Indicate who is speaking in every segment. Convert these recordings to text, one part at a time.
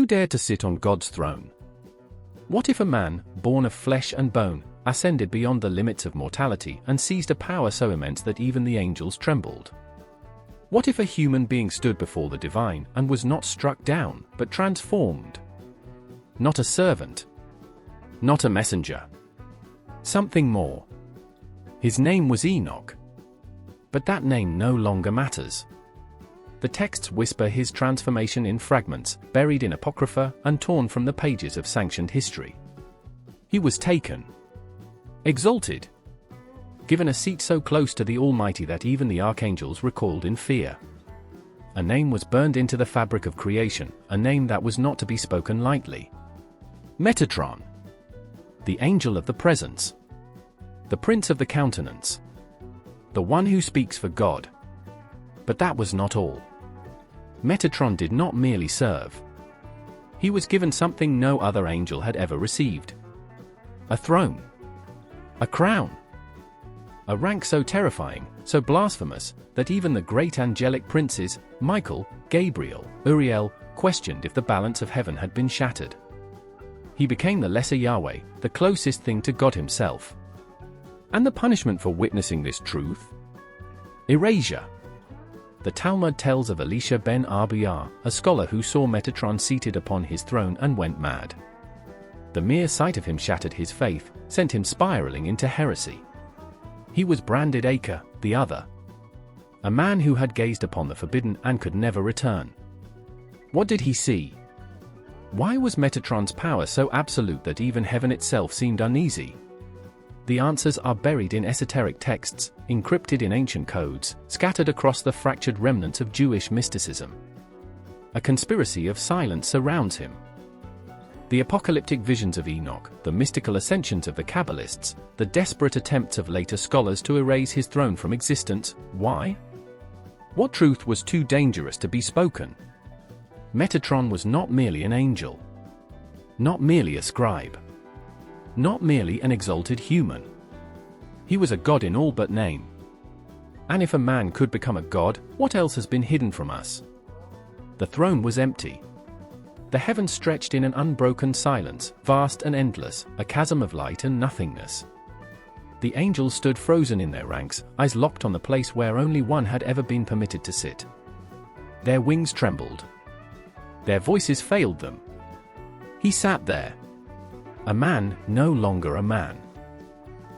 Speaker 1: Who dared to sit on God's throne? What if a man, born of flesh and bone, ascended beyond the limits of mortality and seized a power so immense that even the angels trembled? What if a human being stood before the divine and was not struck down, but transformed? Not a servant. Not a messenger. Something more. His name was Enoch. But that name no longer matters. The texts whisper his transformation in fragments, buried in apocrypha and torn from the pages of sanctioned history. He was taken, exalted, given a seat so close to the Almighty that even the archangels recoiled in fear. A name was burned into the fabric of creation, a name that was not to be spoken lightly. Metatron. The angel of the presence. The prince of the countenance. The one who speaks for God. But that was not all. Metatron did not merely serve. He was given something no other angel had ever received. A throne. A crown. A rank so terrifying, so blasphemous, that even the great angelic princes, Michael, Gabriel, Uriel, questioned if the balance of heaven had been shattered. He became the lesser Yahweh, the closest thing to God himself. And the punishment for witnessing this truth? Erasure. The Talmud tells of Elisha ben Arbuyah, a scholar who saw Metatron seated upon his throne and went mad. The mere sight of him shattered his faith, sent him spiraling into heresy. He was branded Acre, the other. A man who had gazed upon the forbidden and could never return. What did he see? Why was Metatron's power so absolute that even heaven itself seemed uneasy? The answers are buried in esoteric texts, encrypted in ancient codes, scattered across the fractured remnants of Jewish mysticism. A conspiracy of silence surrounds him. The apocalyptic visions of Enoch, the mystical ascensions of the Kabbalists, the desperate attempts of later scholars to erase his throne from existence. Why? What truth was too dangerous to be spoken? Metatron was not merely an angel. Not merely a scribe. Not merely an exalted human. He was a god in all but name. And if a man could become a god, what else has been hidden from us? The throne was empty. The heavens stretched in an unbroken silence, vast and endless, a chasm of light and nothingness. The angels stood frozen in their ranks, eyes locked on the place where only one had ever been permitted to sit. Their wings trembled. Their voices failed them. He sat there. A man, no longer a man.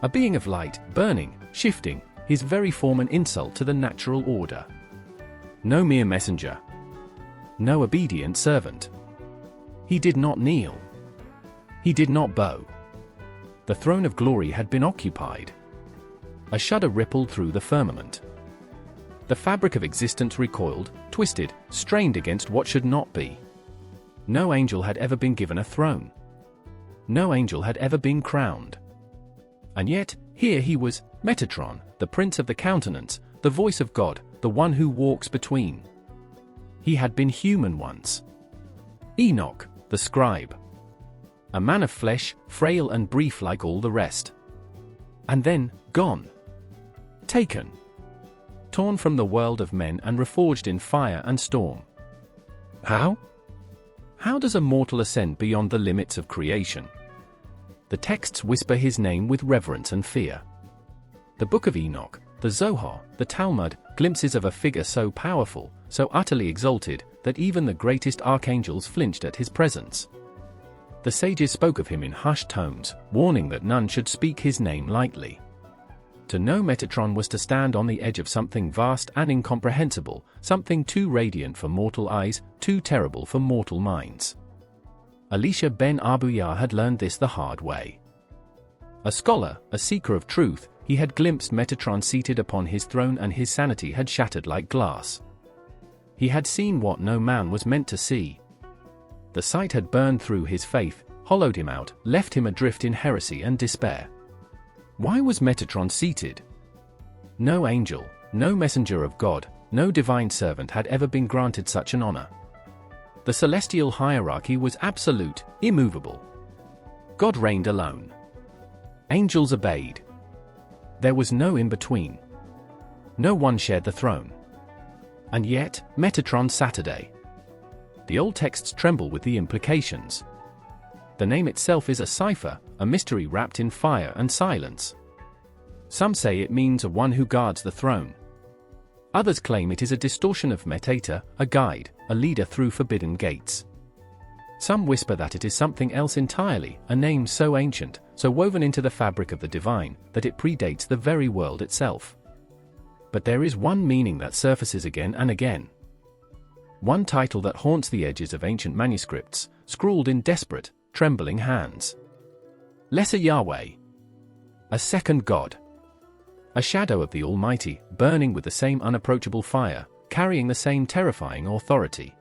Speaker 1: A being of light, burning, shifting, his very form an insult to the natural order. No mere messenger. No obedient servant. He did not kneel. He did not bow. The throne of glory had been occupied. A shudder rippled through the firmament. The fabric of existence recoiled, twisted, strained against what should not be. No angel had ever been given a throne. No angel had ever been crowned. And yet, here he was, Metatron, the prince of the countenance, the voice of God, the one who walks between. He had been human once. Enoch, the scribe. A man of flesh, frail and brief like all the rest. And then, gone. Taken. Torn from the world of men and reforged in fire and storm. How? How does a mortal ascend beyond the limits of creation? The texts whisper his name with reverence and fear. The Book of Enoch, the Zohar, the Talmud, glimpses of a figure so powerful, so utterly exalted, that even the greatest archangels flinched at his presence. The sages spoke of him in hushed tones, warning that none should speak his name lightly. To know Metatron was to stand on the edge of something vast and incomprehensible, something too radiant for mortal eyes, too terrible for mortal minds. Elisha ben Arbuyah had learned this the hard way. A scholar, a seeker of truth, he had glimpsed Metatron seated upon his throne and his sanity had shattered like glass. He had seen what no man was meant to see. The sight had burned through his faith, hollowed him out, left him adrift in heresy and despair. Why was Metatron seated? No angel, no messenger of God, no divine servant had ever been granted such an honor. The celestial hierarchy was absolute, immovable. God reigned alone. Angels obeyed. There was no in-between. No one shared the throne. And yet, Metatron Saturday. The old texts tremble with the implications. The name itself is a cipher, a mystery wrapped in fire and silence. Some say it means one who guards the throne. Others claim it is a distortion of Metatron, a guide, a leader through forbidden gates. Some whisper that it is something else entirely, a name so ancient, so woven into the fabric of the divine, that it predates the very world itself. But there is one meaning that surfaces again and again. One title that haunts the edges of ancient manuscripts, scrawled in desperate, trembling hands. Lesser Yahweh. A second God. A shadow of the Almighty, burning with the same unapproachable fire, carrying the same terrifying authority.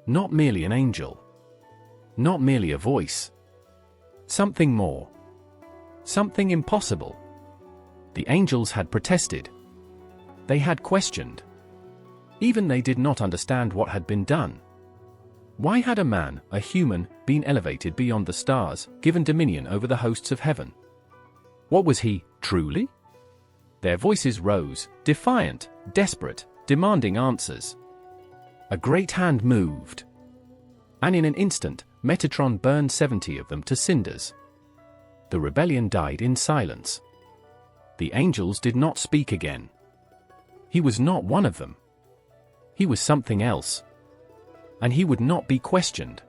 Speaker 1: Not merely an angel. Not merely a voice. Something more. Something impossible. The angels had protested. They had questioned. Even they did not understand what had been done. Why had a man, a human, been elevated beyond the stars, given dominion over the hosts of heaven? What was he, truly? Their voices rose, defiant, desperate, demanding answers. A great hand moved. And in an instant, Metatron burned 70 of them to cinders. The rebellion died in silence. The angels did not speak again. He was not one of them. He was something else. And he would not be questioned.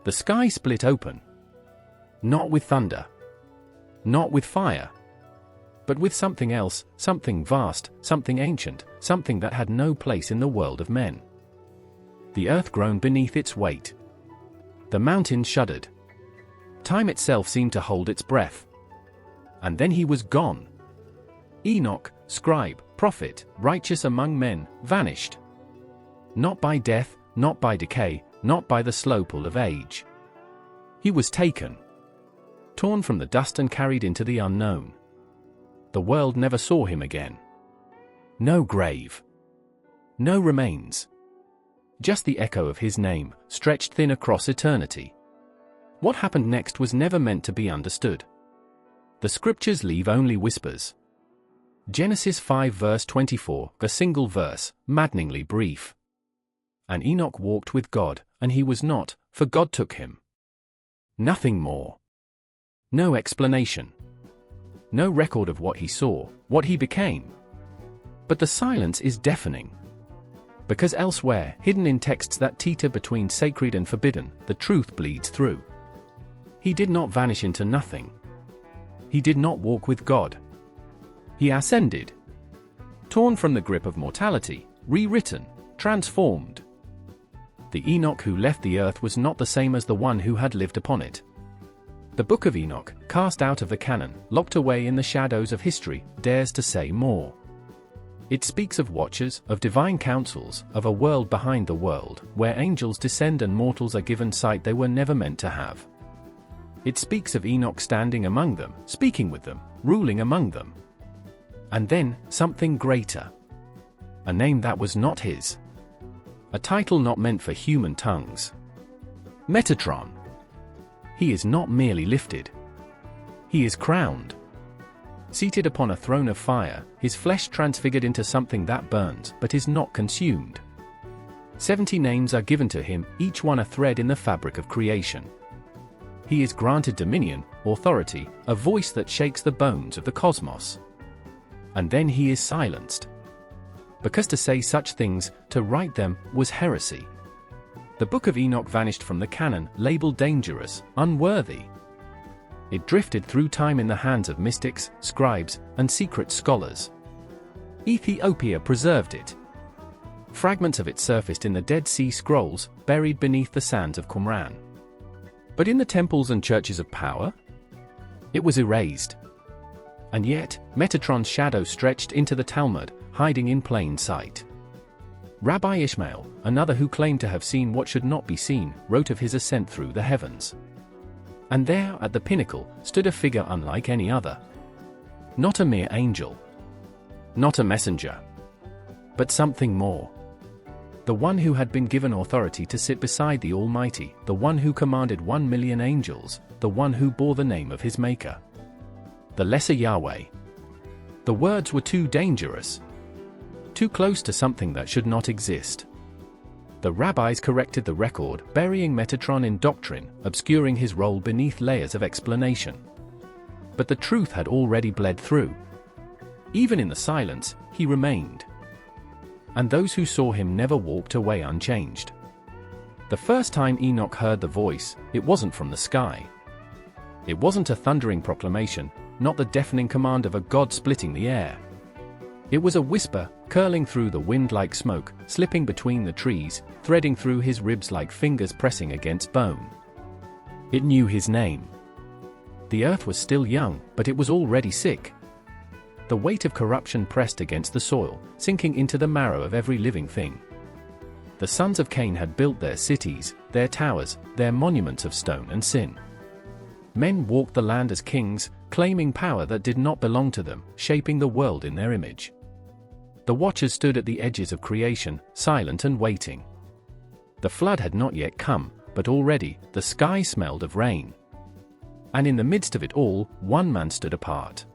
Speaker 1: The sky split open. Not with thunder. Not with fire. But with something else, something vast, something ancient, something that had no place in the world of men. The earth groaned beneath its weight. The mountains shuddered. Time itself seemed to hold its breath. And then he was gone. Enoch, scribe, prophet, righteous among men, vanished. Not by death, not by decay, not by the slow pull of age. He was taken. Torn from the dust and carried into the unknown. The world never saw him again. No grave. No remains. Just the echo of his name, stretched thin across eternity. What happened next was never meant to be understood. The scriptures leave only whispers. Genesis 5 verse 24, a single verse, maddeningly brief. And Enoch walked with God, and he was not, for God took him. Nothing more. No explanation. No record of what he saw, what he became. But the silence is deafening. Because elsewhere, hidden in texts that teeter between sacred and forbidden, the truth bleeds through. He did not vanish into nothing. He did not walk with God. He ascended. Torn from the grip of mortality, rewritten, transformed. The Enoch who left the earth was not the same as the one who had lived upon it. The Book of Enoch, cast out of the canon, locked away in the shadows of history, dares to say more. It speaks of watchers, of divine councils, of a world behind the world, where angels descend and mortals are given sight they were never meant to have. It speaks of Enoch standing among them, speaking with them, ruling among them. And then, something greater. A name that was not his. A title not meant for human tongues. Metatron. He is not merely lifted. He is crowned. Seated upon a throne of fire, his flesh transfigured into something that burns but is not consumed. 70 names are given to him, each one a thread in the fabric of creation. He is granted dominion, authority, a voice that shakes the bones of the cosmos. And then he is silenced. Because to say such things, to write them, was heresy. The Book of Enoch vanished from the canon, labeled dangerous, unworthy. It drifted through time in the hands of mystics, scribes, and secret scholars. Ethiopia preserved it. Fragments of it surfaced in the Dead Sea Scrolls, buried beneath the sands of Qumran. But in the temples and churches of power? It was erased. And yet, Metatron's shadow stretched into the Talmud, hiding in plain sight. Rabbi Ishmael, another who claimed to have seen what should not be seen, wrote of his ascent through the heavens. And there, at the pinnacle, stood a figure unlike any other. Not a mere angel. Not a messenger. But something more. The one who had been given authority to sit beside the Almighty, the one who commanded 1 million angels, the one who bore the name of his Maker. The lesser Yahweh. The words were too dangerous. Too close to something that should not exist. The rabbis corrected the record, burying Metatron in doctrine, obscuring his role beneath layers of explanation. But the truth had already bled through. Even in the silence, he remained. And those who saw him never walked away unchanged. The first time Enoch heard the voice, it wasn't from the sky. It wasn't a thundering proclamation, not the deafening command of a god splitting the air. It was a whisper, curling through the wind like smoke, slipping between the trees, threading through his ribs like fingers pressing against bone. It knew his name. The earth was still young, but it was already sick. The weight of corruption pressed against the soil, sinking into the marrow of every living thing. The sons of Cain had built their cities, their towers, their monuments of stone and sin. Men walked the land as kings, claiming power that did not belong to them, shaping the world in their image. The watchers stood at the edges of creation, silent and waiting. The flood had not yet come, but already, the sky smelled of rain. And in the midst of it all, one man stood apart.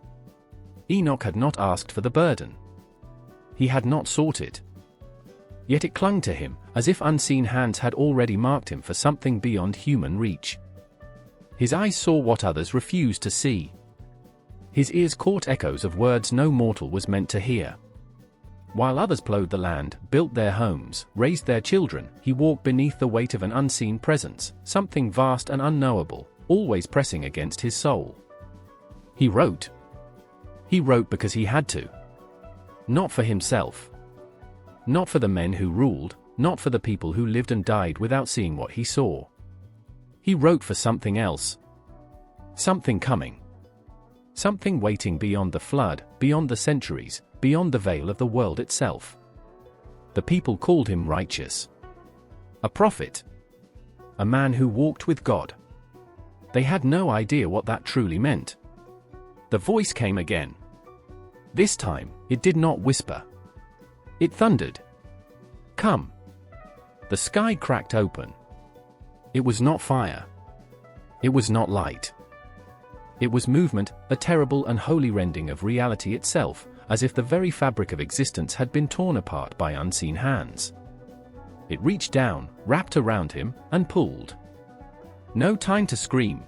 Speaker 1: Enoch had not asked for the burden. He had not sought it. Yet it clung to him, as if unseen hands had already marked him for something beyond human reach. His eyes saw what others refused to see. His ears caught echoes of words no mortal was meant to hear. While others plowed the land, built their homes, raised their children, he walked beneath the weight of an unseen presence, something vast and unknowable, always pressing against his soul. He wrote. He wrote because he had to. Not for himself. Not for the men who ruled, not for the people who lived and died without seeing what he saw. He wrote for something else. Something coming. Something waiting beyond the flood, beyond the centuries, beyond the veil of the world itself. The people called him righteous. A prophet. A man who walked with God. They had no idea what that truly meant. The voice came again. This time, it did not whisper. It thundered. Come. The sky cracked open. It was not fire. It was not light. It was movement, a terrible and holy rending of reality itself, as if the very fabric of existence had been torn apart by unseen hands. It reached down, wrapped around him, and pulled. No time to scream.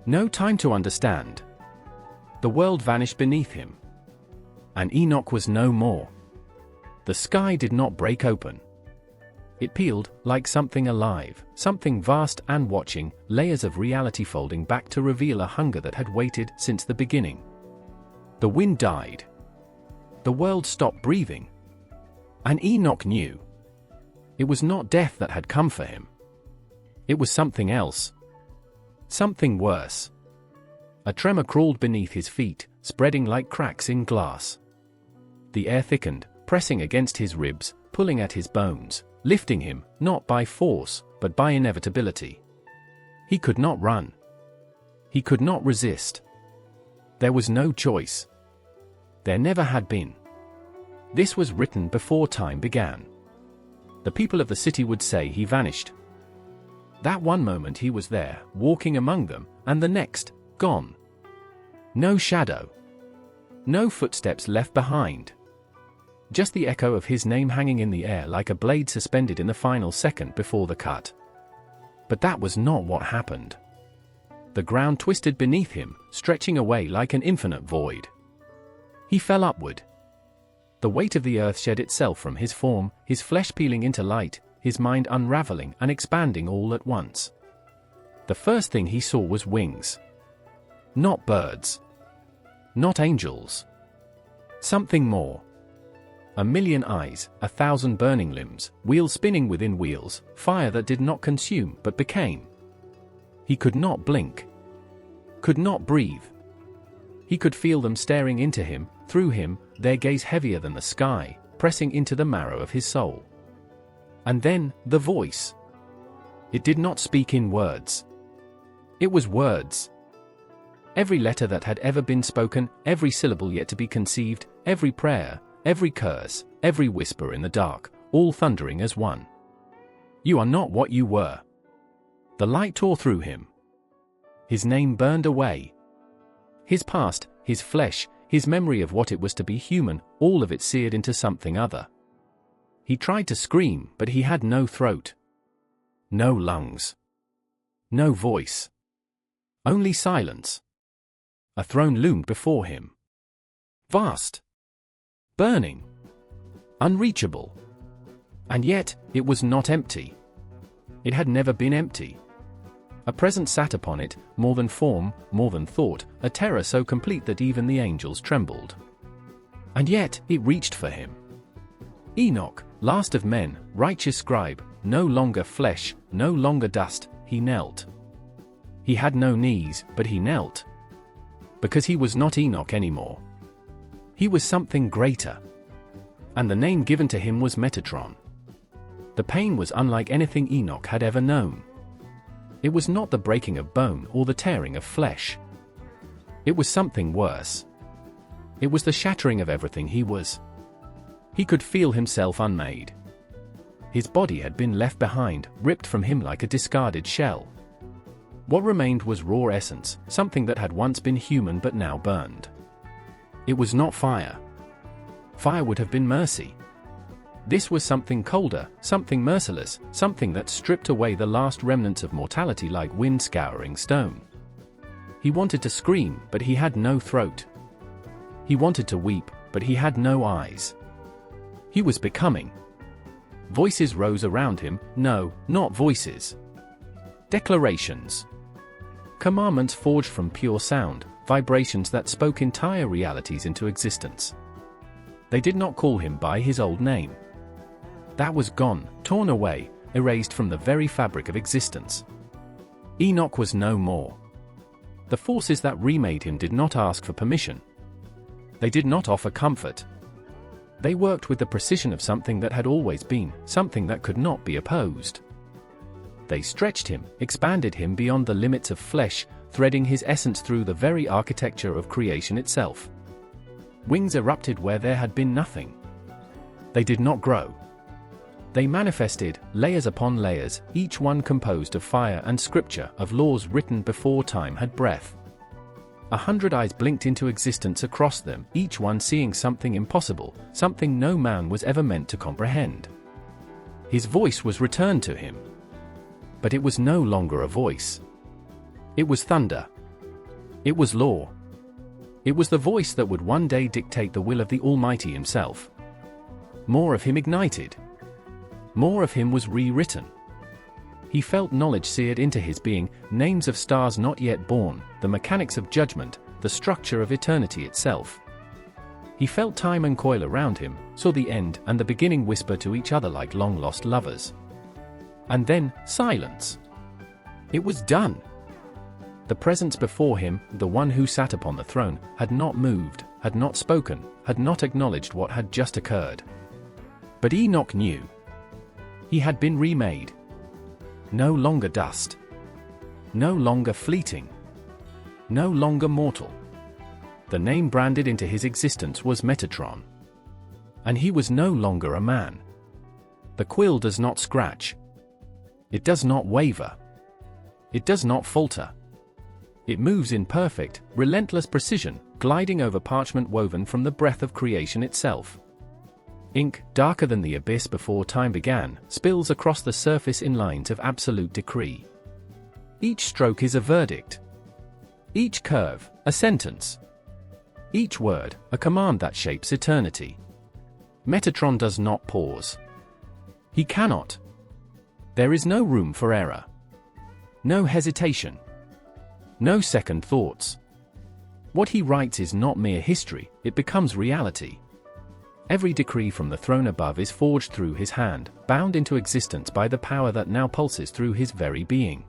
Speaker 1: No time to understand. The world vanished beneath him. And Enoch was no more. The sky did not break open. It peeled, like something alive, something vast and watching, layers of reality folding back to reveal a hunger that had waited since the beginning. The wind died. The world stopped breathing. And Enoch knew. It was not death that had come for him. It was something else. Something worse. A tremor crawled beneath his feet, spreading like cracks in glass. The air thickened, pressing against his ribs, pulling at his bones, lifting him, not by force, but by inevitability. He could not run. He could not resist. There was no choice. There never had been. This was written before time began. The people of the city would say he vanished. That one moment he was there, walking among them, and the next, gone. No shadow. No footsteps left behind. Just the echo of his name hanging in the air like a blade suspended in the final second before the cut. But that was not what happened. The ground twisted beneath him, stretching away like an infinite void. He fell upward. The weight of the earth shed itself from his form, his flesh peeling into light, his mind unraveling and expanding all at once. The first thing he saw was wings. Not birds. Not angels. Something more. 1,000,000 eyes, 1,000 burning limbs, wheels spinning within wheels, fire that did not consume but became. He could not blink. Could not breathe. He could feel them staring into him, through him, their gaze heavier than the sky, pressing into the marrow of his soul. And then, the voice. It did not speak in words. It was words. Every letter that had ever been spoken, every syllable yet to be conceived, every prayer, every curse, every whisper in the dark, all thundering as one. You are not what you were. The light tore through him. His name burned away. His past, his flesh, his memory of what it was to be human, all of it seared into something other. He tried to scream, but he had no throat. No lungs. No voice. Only silence. A throne loomed before him. Vast. Burning. Unreachable. And yet, it was not empty. It had never been empty. A presence sat upon it, more than form, more than thought, a terror so complete that even the angels trembled. And yet, it reached for him. Enoch, last of men, righteous scribe, no longer flesh, no longer dust, he knelt. He had no knees, but he knelt. Because he was not Enoch anymore. He was something greater. And the name given to him was Metatron. The pain was unlike anything Enoch had ever known. It was not the breaking of bone or the tearing of flesh. It was something worse. It was the shattering of everything he was. He could feel himself unmade. His body had been left behind, ripped from him like a discarded shell. What remained was raw essence, something that had once been human but now burned. It was not fire. Fire would have been mercy. This was something colder, something merciless, something that stripped away the last remnants of mortality like wind scouring stone. He wanted to scream, but he had no throat. He wanted to weep, but he had no eyes. He was becoming. Voices rose around him, no, not voices. Declarations. Commandments forged from pure sound, vibrations that spoke entire realities into existence. They did not call him by his old name. That was gone, torn away, erased from the very fabric of existence. Enoch was no more. The forces that remade him did not ask for permission. They did not offer comfort. They worked with the precision of something that had always been, something that could not be opposed. They stretched him, expanded him beyond the limits of flesh, threading his essence through the very architecture of creation itself. Wings erupted where there had been nothing. They did not grow. They manifested, layers upon layers, each one composed of fire and scripture, of laws written before time had breath. 100 eyes blinked into existence across them, each one seeing something impossible, something no man was ever meant to comprehend. His voice was returned to him. But it was no longer a voice. It was thunder. It was law. It was the voice that would one day dictate the will of the Almighty himself. More of him ignited. More of him was rewritten. He felt knowledge seared into his being, names of stars not yet born, the mechanics of judgment, the structure of eternity itself. He felt time uncoil around him, saw the end and the beginning whisper to each other like long-lost lovers. And then, silence. It was done. The presence before him, the one who sat upon the throne, had not moved, had not spoken, had not acknowledged what had just occurred. But Enoch knew. He had been remade. No longer dust. No longer fleeting. No longer mortal. The name branded into his existence was Metatron. And he was no longer a man. The quill does not scratch. It does not waver. It does not falter. It moves in perfect, relentless precision, gliding over parchment woven from the breath of creation itself. Ink, darker than the abyss before time began, spills across the surface in lines of absolute decree. Each stroke is a verdict. Each curve, a sentence. Each word, a command that shapes eternity. Metatron does not pause. He cannot. There is no room for error. No hesitation. No second thoughts. What he writes is not mere history, it becomes reality. Every decree from the throne above is forged through his hand, bound into existence by the power that now pulses through his very being.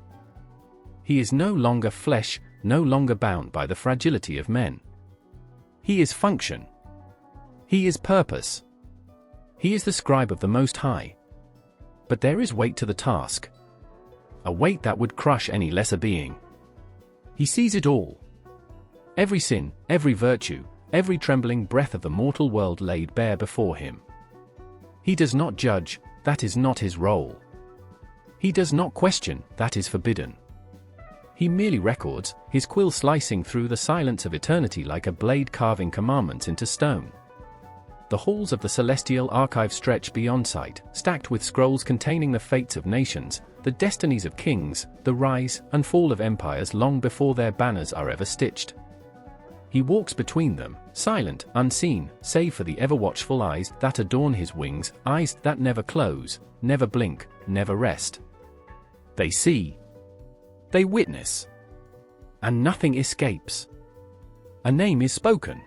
Speaker 1: He is no longer flesh, no longer bound by the fragility of men. He is function. He is purpose. He is the scribe of the Most High. But there is weight to the task. A weight that would crush any lesser being. He sees it all. Every sin, every virtue, every trembling breath of the mortal world laid bare before him. He does not judge, that is not his role. He does not question, that is forbidden. He merely records, his quill slicing through the silence of eternity like a blade carving commandments into stone. The The halls of the celestial archive stretch beyond sight, stacked with scrolls containing the fates of nations, the destinies of kings, the rise and fall of empires long before their banners are ever stitched. He walks between them, silent, unseen, save for the ever-watchful eyes that adorn his wings, eyes that never close, never blink, never rest. They see. They witness. And nothing escapes. A name is spoken.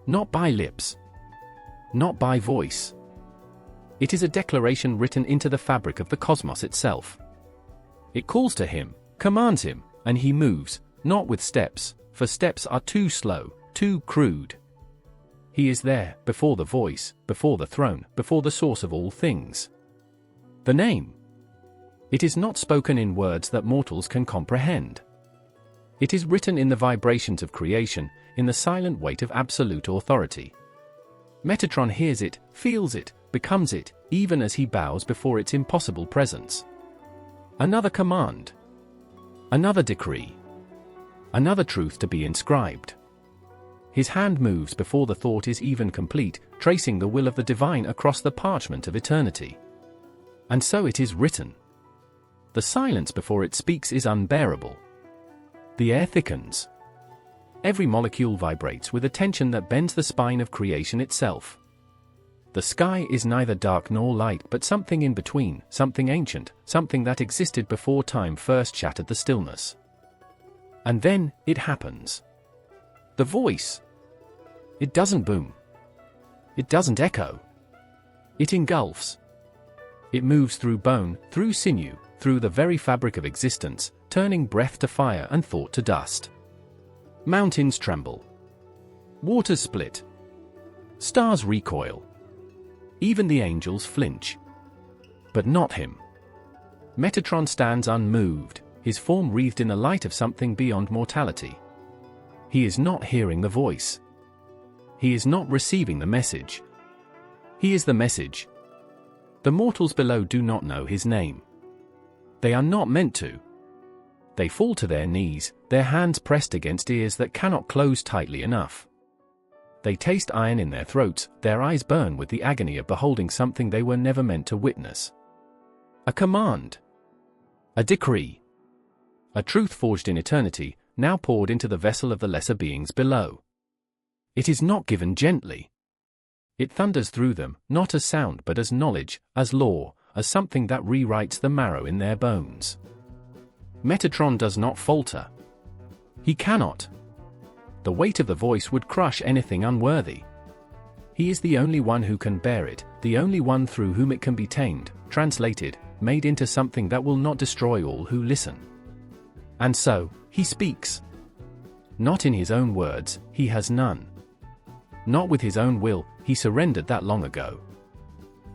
Speaker 1: Not by lips. Not by voice. It is a declaration written into the fabric of the cosmos itself. It calls to him, commands him, and he moves, not with steps, for steps are too slow, too crude. He is there, before the voice, before the throne, before the source of all things. The name. It is not spoken in words that mortals can comprehend. It is written in the vibrations of creation, in the silent weight of absolute authority. Metatron hears it, feels it, becomes it, even as he bows before its impossible presence. Another command. Another decree. Another truth to be inscribed. His hand moves before the thought is even complete, tracing the will of the divine across the parchment of eternity. And so it is written. The silence before it speaks is unbearable. The air thickens. Every molecule vibrates with a tension that bends the spine of creation itself. The sky is neither dark nor light but something in between, something ancient, something that existed before time first shattered the stillness. And then, it happens. The voice. It doesn't boom. It doesn't echo. It engulfs. It moves through bone, through sinew, through the very fabric of existence, turning breath to fire and thought to dust. Mountains tremble. Waters split. Stars recoil. Even the angels flinch. But not him. Metatron stands unmoved, his form wreathed in the light of something beyond mortality. He is not hearing the voice. He is not receiving the message. He is the message. The mortals below do not know his name. They are not meant to. They fall to their knees, their hands pressed against ears that cannot close tightly enough. They taste iron in their throats, their eyes burn with the agony of beholding something they were never meant to witness. A command. A decree. A truth forged in eternity, now poured into the vessel of the lesser beings below. It is not given gently. It thunders through them, not as sound but as knowledge, as law, as something that rewrites the marrow in their bones. Metatron does not falter. He cannot. The weight of the voice would crush anything unworthy. He is the only one who can bear it, the only one through whom it can be tamed, translated, made into something that will not destroy all who listen. And so, he speaks. Not in his own words, he has none. Not with his own will, he surrendered that long ago.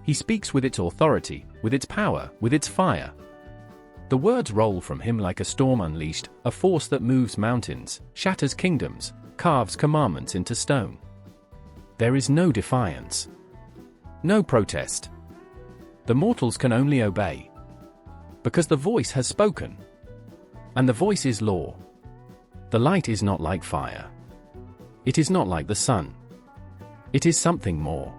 Speaker 1: He speaks with its authority, with its power, with its fire. The words roll from him like a storm unleashed, a force that moves mountains, shatters kingdoms, carves commandments into stone. There is no defiance. No protest. The mortals can only obey. Because the voice has spoken. And the voice is law. The light is not like fire. It is not like the sun. It is something more.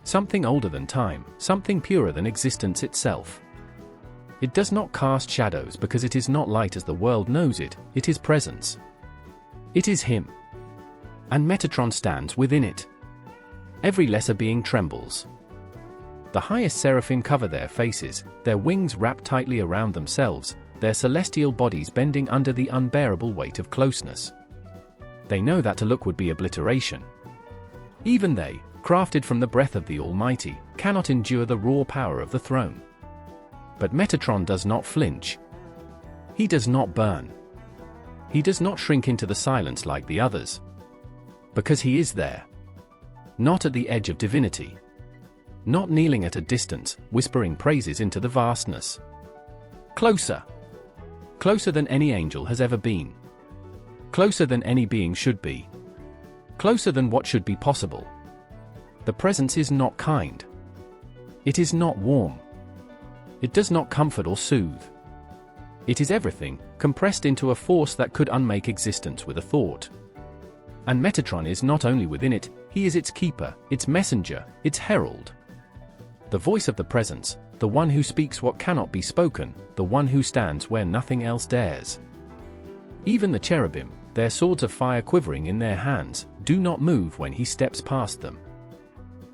Speaker 1: Something older than time, something purer than existence itself. It does not cast shadows because it is not light as the world knows it, it is presence. It is him. And Metatron stands within it. Every lesser being trembles. The highest seraphim cover their faces, their wings wrap tightly around themselves, their celestial bodies bending under the unbearable weight of closeness. They know that to look would be obliteration. Even they, crafted from the breath of the Almighty, cannot endure the raw power of the throne. But Metatron does not flinch. He does not burn. He does not shrink into the silence like the others. Because he is there. Not at the edge of divinity. Not kneeling at a distance, whispering praises into the vastness. Closer. Closer than any angel has ever been. Closer than any being should be. Closer than what should be possible. The presence is not kind. It is not warm. It does not comfort or soothe. It is everything, compressed into a force that could unmake existence with a thought. And Metatron is not only within it, He is its keeper, its messenger, its herald. The voice of the presence, the one who speaks what cannot be spoken, the one who stands where nothing else dares. Even the cherubim, their swords of fire quivering in their hands, do not move when he steps past them.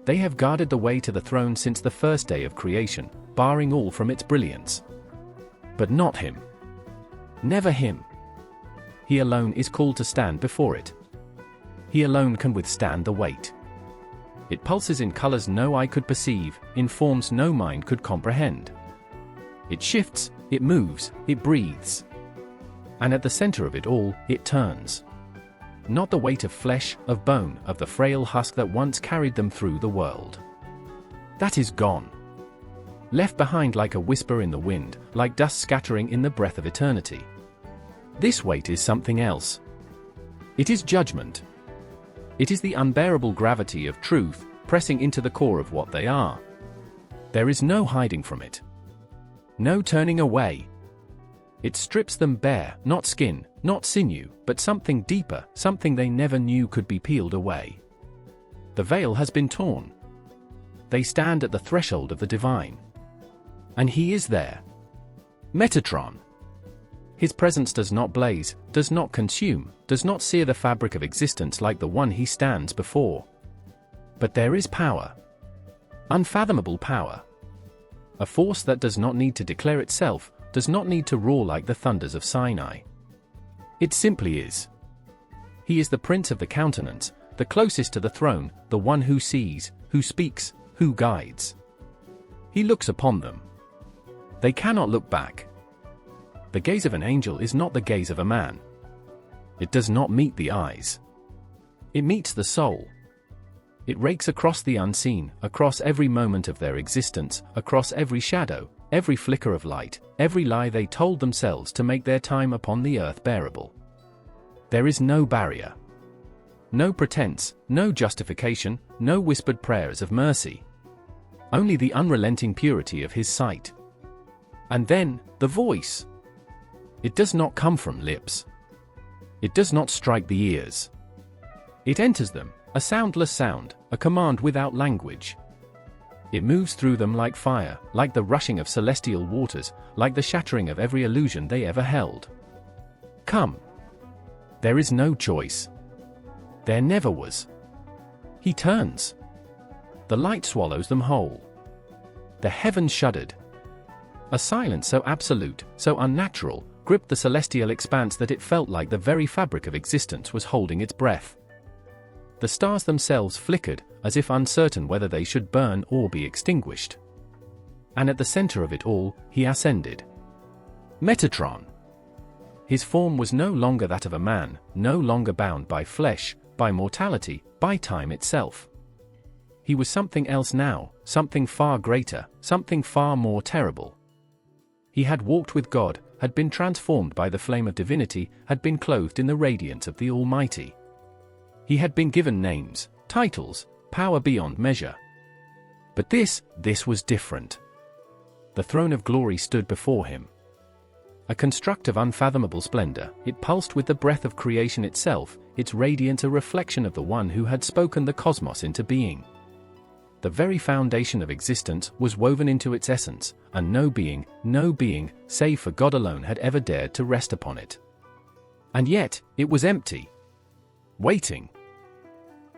Speaker 1: They have guarded the way to the throne since the first day of creation, barring all from its brilliance. But not him. Never him. He alone is called to stand before it. He alone can withstand the weight. It pulses in colors no eye could perceive, in forms no mind could comprehend. It shifts, it moves, it breathes. And at the center of it all, it turns. Not the weight of flesh, of bone, of the frail husk that once carried them through the world. That is gone. Left behind like a whisper in the wind, like dust scattering in the breath of eternity. This weight is something else. It is judgment. It is the unbearable gravity of truth, pressing into the core of what they are. There is no hiding from it. No turning away. It strips them bare, not skin, not sinew, but something deeper, something they never knew could be peeled away. The veil has been torn. They stand at the threshold of the divine. And he is there. Metatron. His presence does not blaze, does not consume, does not sear the fabric of existence like the one he stands before. But there is power. Unfathomable power. A force that does not need to declare itself, does not need to roar like the thunders of Sinai. It simply is. He is the prince of the countenance, the closest to the throne, the one who sees, who speaks, who guides. He looks upon them. They cannot look back. The gaze of an angel is not the gaze of a man. It does not meet the eyes. It meets the soul. It rakes across the unseen, across every moment of their existence, across every shadow, every flicker of light, every lie they told themselves to make their time upon the earth bearable. There is no barrier. No pretense, no justification, no whispered prayers of mercy. Only the unrelenting purity of his sight. And then, the voice. It does not come from lips. It does not strike the ears. It enters them, a soundless sound, a command without language. It moves through them like fire, like the rushing of celestial waters, like the shattering of every illusion they ever held. Come. There is no choice. There never was. He turns. The light swallows them whole. The heavens shuddered. A silence so absolute, so unnatural, gripped the celestial expanse that it felt like the very fabric of existence was holding its breath. The stars themselves flickered, as if uncertain whether they should burn or be extinguished. And at the center of it all, he ascended. Metatron. His form was no longer that of a man, no longer bound by flesh, by mortality, by time itself. He was something else now, something far greater, something far more terrible. He had walked with God, had been transformed by the flame of divinity, had been clothed in the radiance of the Almighty. He had been given names, titles, power beyond measure. But this was different. The throne of glory stood before him. A construct of unfathomable splendor, it pulsed with the breath of creation itself, its radiance a reflection of the one who had spoken the cosmos into being. The very foundation of existence was woven into its essence, and no being, save for God alone had ever dared to rest upon it. And yet, it was empty. Waiting.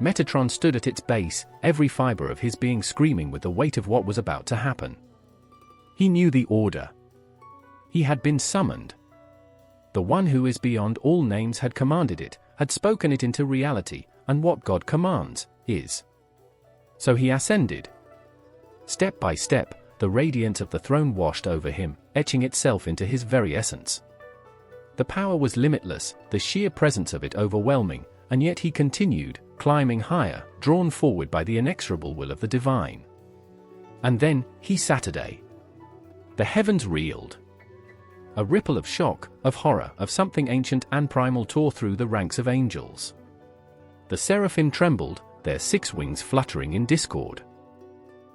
Speaker 1: Metatron stood at its base, every fiber of his being screaming with the weight of what was about to happen. He knew the order. He had been summoned. The one who is beyond all names had commanded it, had spoken it into reality, and what God commands, is. So he ascended. Step by step, the radiance of the throne washed over him, etching itself into his very essence. The power was limitless, the sheer presence of it overwhelming, and yet he continued, climbing higher, drawn forward by the inexorable will of the divine. And then, he Saturday. The heavens reeled. A ripple of shock, of horror, of something ancient and primal tore through the ranks of angels. The seraphim trembled, their 6 wings fluttering in discord.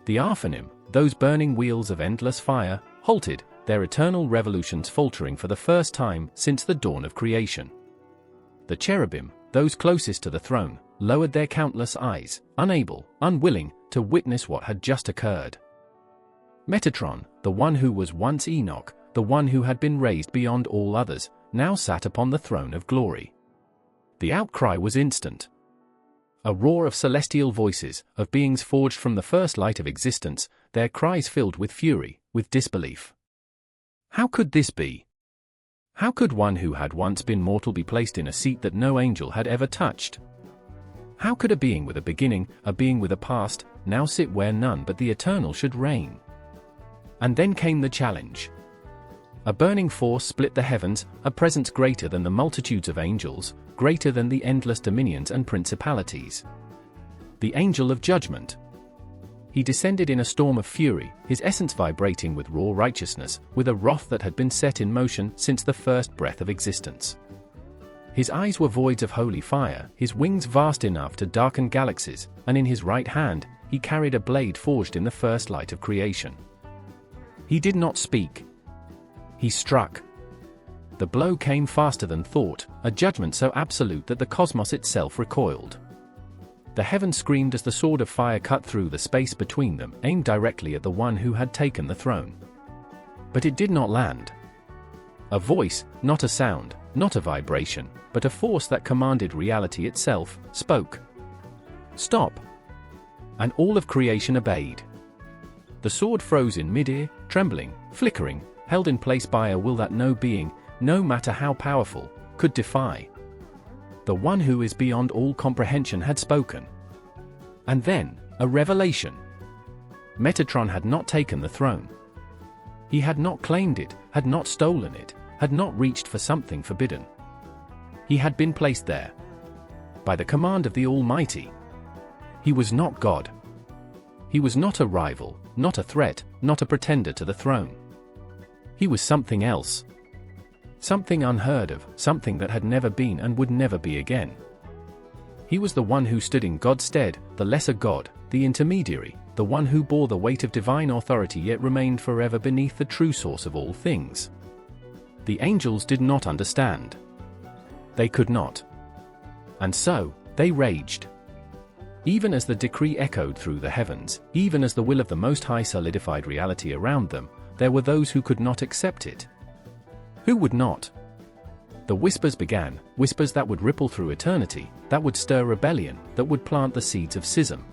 Speaker 1: The Arphanim, those burning wheels of endless fire, halted, their eternal revolutions faltering for the first time since the dawn of creation. The cherubim, those closest to the throne, lowered their countless eyes, unable, unwilling, to witness what had just occurred. Metatron, the one who was once Enoch, the one who had been raised beyond all others, now sat upon the throne of glory. The outcry was instant. A roar of celestial voices, of beings forged from the first light of existence, their cries filled with fury, with disbelief. How could this be? How could one who had once been mortal be placed in a seat that no angel had ever touched? How could a being with a beginning, a being with a past, now sit where none but the eternal should reign? And then came the challenge. A burning force split the heavens, a presence greater than the multitudes of angels, greater than the endless dominions and principalities. The angel of judgment. He descended in a storm of fury, his essence vibrating with raw righteousness, with a wrath that had been set in motion since the first breath of existence. His eyes were voids of holy fire, his wings vast enough to darken galaxies, and in his right hand, he carried a blade forged in the first light of creation. He did not speak. He struck. The blow came faster than thought, a judgment so absolute that the cosmos itself recoiled. The heavens screamed as the sword of fire cut through the space between them, aimed directly at the one who had taken the throne. But it did not land. A voice, not a sound, not a vibration, but a force that commanded reality itself, spoke. Stop! And all of creation obeyed. The sword froze in mid-air, trembling, flickering, held in place by a will that no being, no matter how powerful, could defy. The one who is beyond all comprehension had spoken. And then, a revelation. Metatron had not taken the throne. He had not claimed it, had not stolen it, had not reached for something forbidden. He had been placed there. By the command of the Almighty. He was not God. He was not a rival, not a threat, not a pretender to the throne. He was something else. Something unheard of, something that had never been and would never be again. He was the one who stood in God's stead, the lesser God, the intermediary, the one who bore the weight of divine authority yet remained forever beneath the true source of all things. The angels did not understand. They could not. And so, they raged. Even as the decree echoed through the heavens, even as the will of the Most High solidified reality around them, there were those who could not accept it. Who would not? The whispers began, whispers that would ripple through eternity, that would stir rebellion, that would plant the seeds of schism.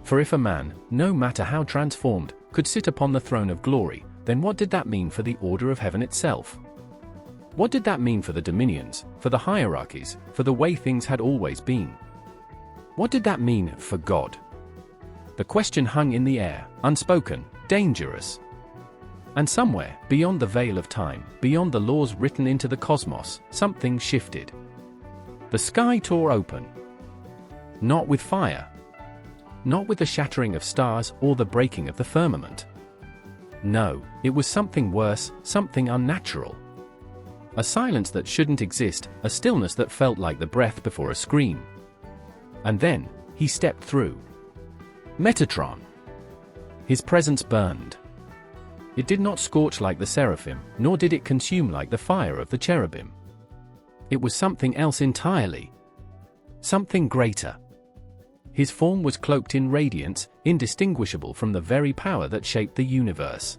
Speaker 1: For if a man, no matter how transformed, could sit upon the throne of glory, then what did that mean for the order of heaven itself? What did that mean for the dominions, for the hierarchies, for the way things had always been? What did that mean for God? The question hung in the air, unspoken, dangerous. And somewhere, beyond the veil of time, beyond the laws written into the cosmos, something shifted. The sky tore open. Not with fire. Not with the shattering of stars or the breaking of the firmament. No, it was something worse, something unnatural. A silence that shouldn't exist, a stillness that felt like the breath before a scream. And then, he stepped through. Metatron. His presence burned. It did not scorch like the seraphim, nor did it consume like the fire of the cherubim. It was something else entirely. Something greater. His form was cloaked in radiance, indistinguishable from the very power that shaped the universe.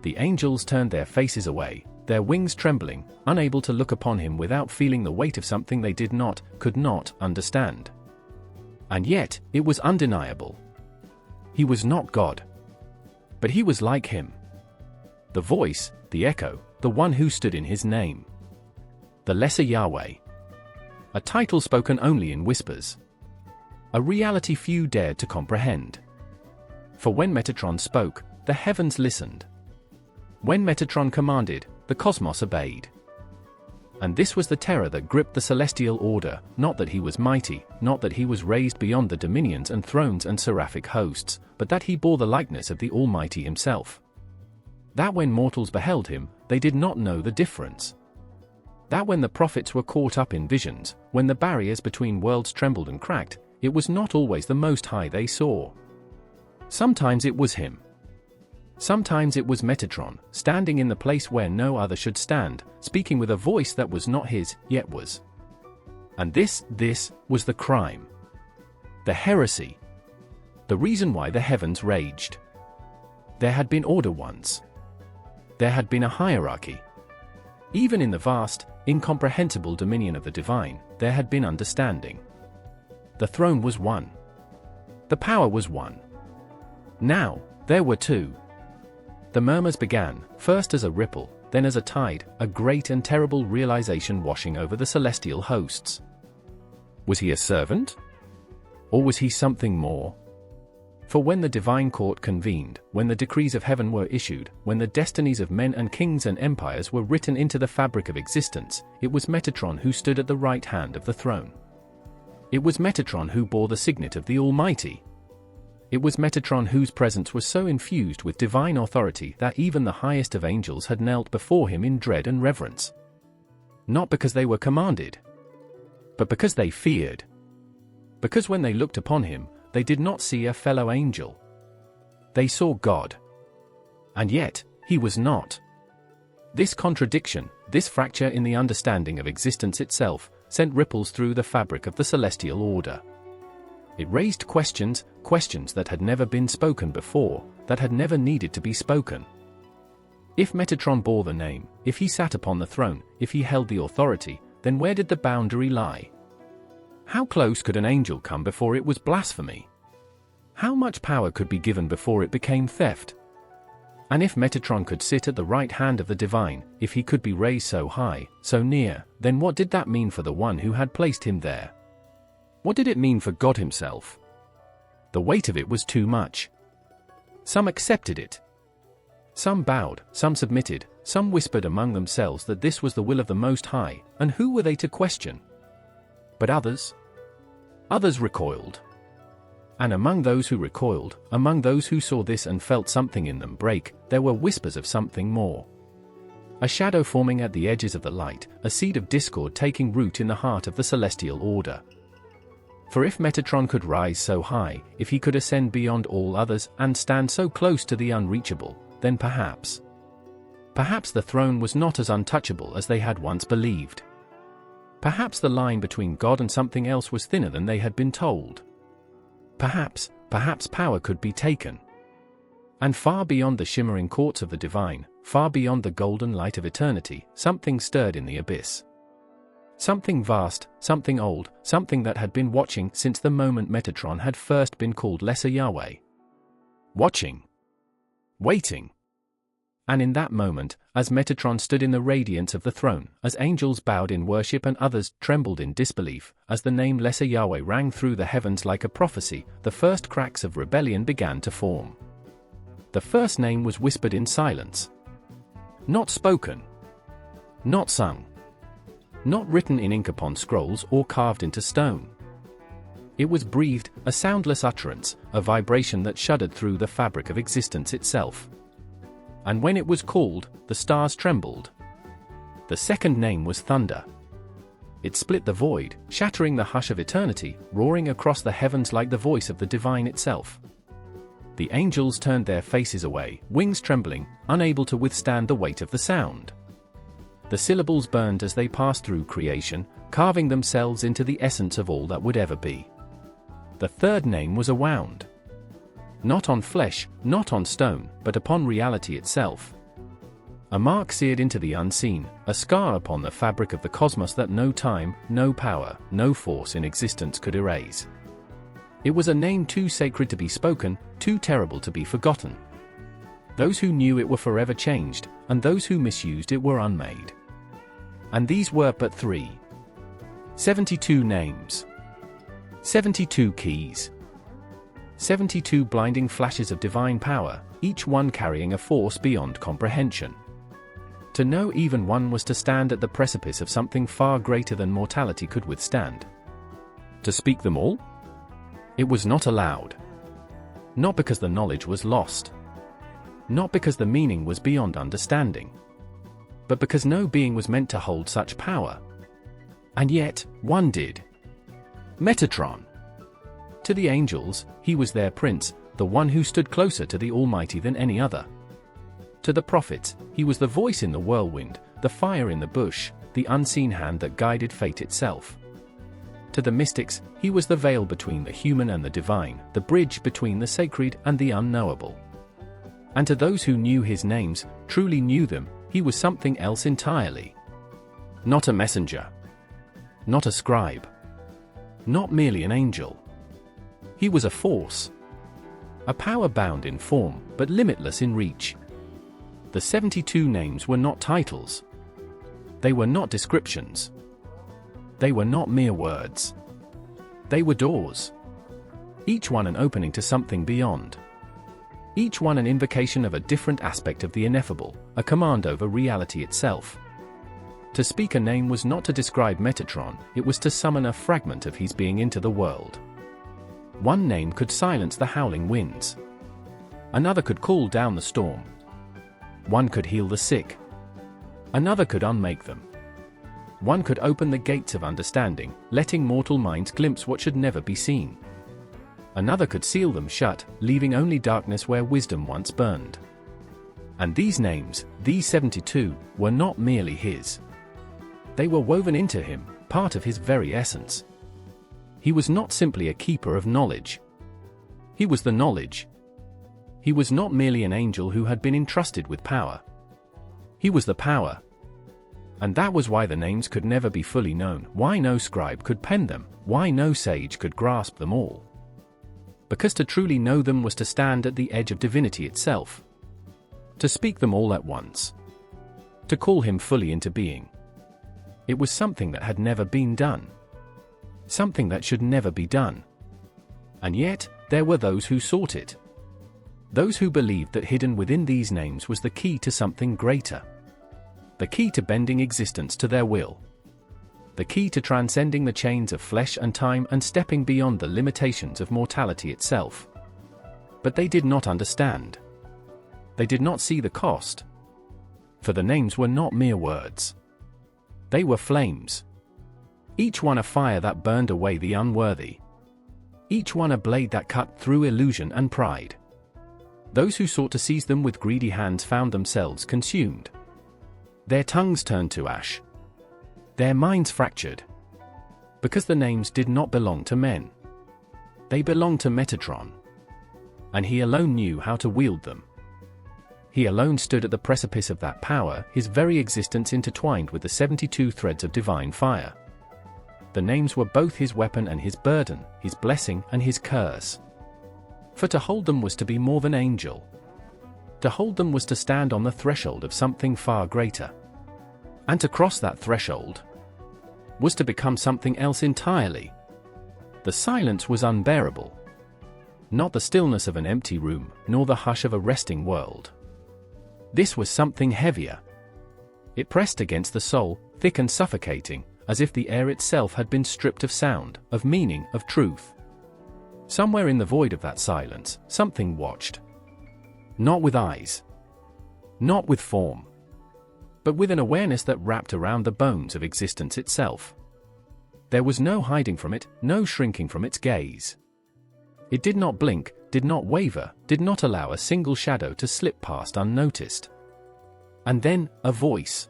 Speaker 1: The angels turned their faces away, their wings trembling, unable to look upon him without feeling the weight of something they did not, could not, understand. And yet, it was undeniable. He was not God. But he was like him. The voice, the echo, the one who stood in his name. The lesser Yahweh. A title spoken only in whispers. A reality few dared to comprehend. For when Metatron spoke, the heavens listened. When Metatron commanded, the cosmos obeyed. And this was the terror that gripped the celestial order, not that he was mighty, not that he was raised beyond the dominions and thrones and seraphic hosts, but that he bore the likeness of the Almighty himself. That when mortals beheld him, they did not know the difference. That when the prophets were caught up in visions, when the barriers between worlds trembled and cracked, it was not always the Most High they saw. Sometimes it was him. Sometimes it was Metatron, standing in the place where no other should stand, speaking with a voice that was not his, yet was. And this was the crime. The heresy. The reason why the heavens raged. There had been order once. There had been a hierarchy. Even in the vast, incomprehensible dominion of the divine, there had been understanding. The throne was one. The power was one. Now, there were two. The murmurs began, first as a ripple, then as a tide, a great and terrible realization washing over the celestial hosts. Was he a servant? Or was he something more? For when the divine court convened, when the decrees of heaven were issued, when the destinies of men and kings and empires were written into the fabric of existence, it was Metatron who stood at the right hand of the throne. It was Metatron who bore the signet of the Almighty. It was Metatron whose presence was so infused with divine authority that even the highest of angels had knelt before him in dread and reverence. Not because they were commanded, but because they feared. Because when they looked upon him, they did not see a fellow angel. They saw God. And yet, he was not. This contradiction, this fracture in the understanding of existence itself, sent ripples through the fabric of the celestial order. It raised questions that had never been spoken before, that had never needed to be spoken. If Metatron bore the name, if he sat upon the throne, if he held the authority, then where did the boundary lie? How close could an angel come before it was blasphemy? How much power could be given before it became theft? And if Metatron could sit at the right hand of the divine, if he could be raised so high, so near, then what did that mean for the one who had placed him there? What did it mean for God himself? The weight of it was too much. Some accepted it. Some bowed, some submitted, some whispered among themselves that this was the will of the Most High, and who were they to question? But others recoiled. And among those who recoiled, among those who saw this and felt something in them break, there were whispers of something more. A shadow forming at the edges of the light, a seed of discord taking root in the heart of the celestial order. For if Metatron could rise so high, if he could ascend beyond all others and stand so close to the unreachable, then perhaps the throne was not as untouchable as they had once believed. Perhaps the line between God and something else was thinner than they had been told. Perhaps power could be taken. And far beyond the shimmering courts of the divine, far beyond the golden light of eternity, something stirred in the abyss. Something vast, something old, something that had been watching since the moment Metatron had first been called Lesser Yahweh. Watching. Waiting. And in that moment, as Metatron stood in the radiance of the throne, as angels bowed in worship and others trembled in disbelief, as the name Lesser Yahweh rang through the heavens like a prophecy, the first cracks of rebellion began to form. The first name was whispered in silence. Not spoken. Not sung. Not written in ink upon scrolls or carved into stone. It was breathed, a soundless utterance, a vibration that shuddered through the fabric of existence itself. And when it was called, the stars trembled. The second name was thunder. It split the void, shattering the hush of eternity, roaring across the heavens like the voice of the divine itself. The angels turned their faces away, wings trembling, unable to withstand the weight of the sound. The syllables burned as they passed through creation, carving themselves into the essence of all that would ever be. The third name was awound. Not on flesh, not on stone, but upon reality itself. A mark seared into the unseen, a scar upon the fabric of the cosmos that no time, no power, no force in existence could erase. It was a name too sacred to be spoken, too terrible to be forgotten. Those who knew it were forever changed, and those who misused it were unmade. And these were but 72 names. 72 keys. 72 blinding flashes of divine power, each one carrying a force beyond comprehension. To know even one was to stand at the precipice of something far greater than mortality could withstand. To speak them all? It was not allowed. Not because the knowledge was lost. Not because the meaning was beyond understanding. But because no being was meant to hold such power. And yet, one did. Metatron. To the angels, he was their prince, the one who stood closer to the Almighty than any other. To the prophets, he was the voice in the whirlwind, the fire in the bush, the unseen hand that guided fate itself. To the mystics, he was the veil between the human and the divine, the bridge between the sacred and the unknowable. And to those who knew his names, truly knew them, he was something else entirely. Not a messenger. Not a scribe. Not merely an angel. He was a force. A power bound in form, but limitless in reach. The 72 names were not titles. They were not descriptions. They were not mere words. They were doors. Each one an opening to something beyond. Each one an invocation of a different aspect of the ineffable, a command over reality itself. To speak a name was not to describe Metatron, it was to summon a fragment of his being into the world. One name could silence the howling winds. Another could cool down the storm. One could heal the sick. Another could unmake them. One could open the gates of understanding, letting mortal minds glimpse what should never be seen. Another could seal them shut, leaving only darkness where wisdom once burned. And these names, these 72, were not merely his. They were woven into him, part of his very essence. He was not simply a keeper of knowledge. He was the knowledge. He was not merely an angel who had been entrusted with power. He was the power. And that was why the names could never be fully known, why no scribe could pen them, why no sage could grasp them all. Because to truly know them was to stand at the edge of divinity itself. To speak them all at once. To call him fully into being. It was something that had never been done. Something that should never be done. And yet, there were those who sought it. Those who believed that hidden within these names was the key to something greater. The key to bending existence to their will. The key to transcending the chains of flesh and time and stepping beyond the limitations of mortality itself. But they did not understand. They did not see the cost. For the names were not mere words. They were flames. Each one a fire that burned away the unworthy. Each one a blade that cut through illusion and pride. Those who sought to seize them with greedy hands found themselves consumed. Their tongues turned to ash. Their minds fractured. Because the names did not belong to men. They belonged to Metatron. And he alone knew how to wield them. He alone stood at the precipice of that power, his very existence intertwined with the 72 threads of divine fire. The names were both his weapon and his burden, his blessing and his curse. For to hold them was to be more than angel. To hold them was to stand on the threshold of something far greater. And to cross that threshold was to become something else entirely. The silence was unbearable. Not the stillness of an empty room, nor the hush of a resting world. This was something heavier. It pressed against the soul, thick and suffocating, as if the air itself had been stripped of sound, of meaning, of truth. Somewhere in the void of that silence, something watched. Not with eyes. Not with form. But with an awareness that wrapped around the bones of existence itself. There was no hiding from it, no shrinking from its gaze. It did not blink, did not waver, did not allow a single shadow to slip past unnoticed. And then, a voice.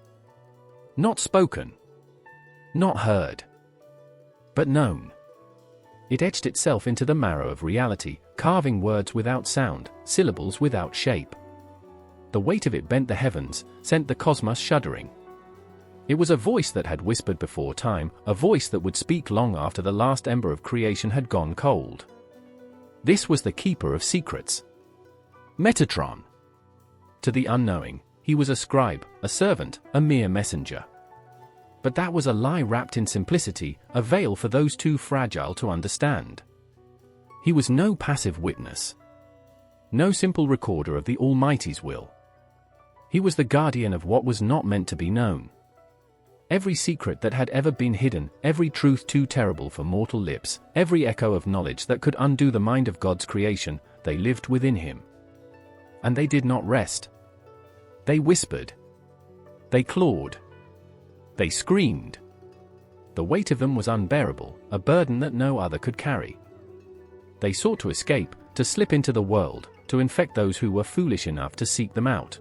Speaker 1: Not spoken. Not heard. But known. It etched itself into the marrow of reality, carving words without sound, syllables without shape. The weight of it bent the heavens, sent the cosmos shuddering. It was a voice that had whispered before time, a voice that would speak long after the last ember of creation had gone cold. This was the keeper of secrets. Metatron. To the unknowing, he was a scribe, a servant, a mere messenger. But that was a lie wrapped in simplicity, a veil for those too fragile to understand. He was no passive witness. No simple recorder of the Almighty's will. He was the guardian of what was not meant to be known. Every secret that had ever been hidden, every truth too terrible for mortal lips, every echo of knowledge that could undo the mind of God's creation, they lived within him. And they did not rest. They whispered. They clawed. They screamed. The weight of them was unbearable, a burden that no other could carry. They sought to escape, to slip into the world, to infect those who were foolish enough to seek them out.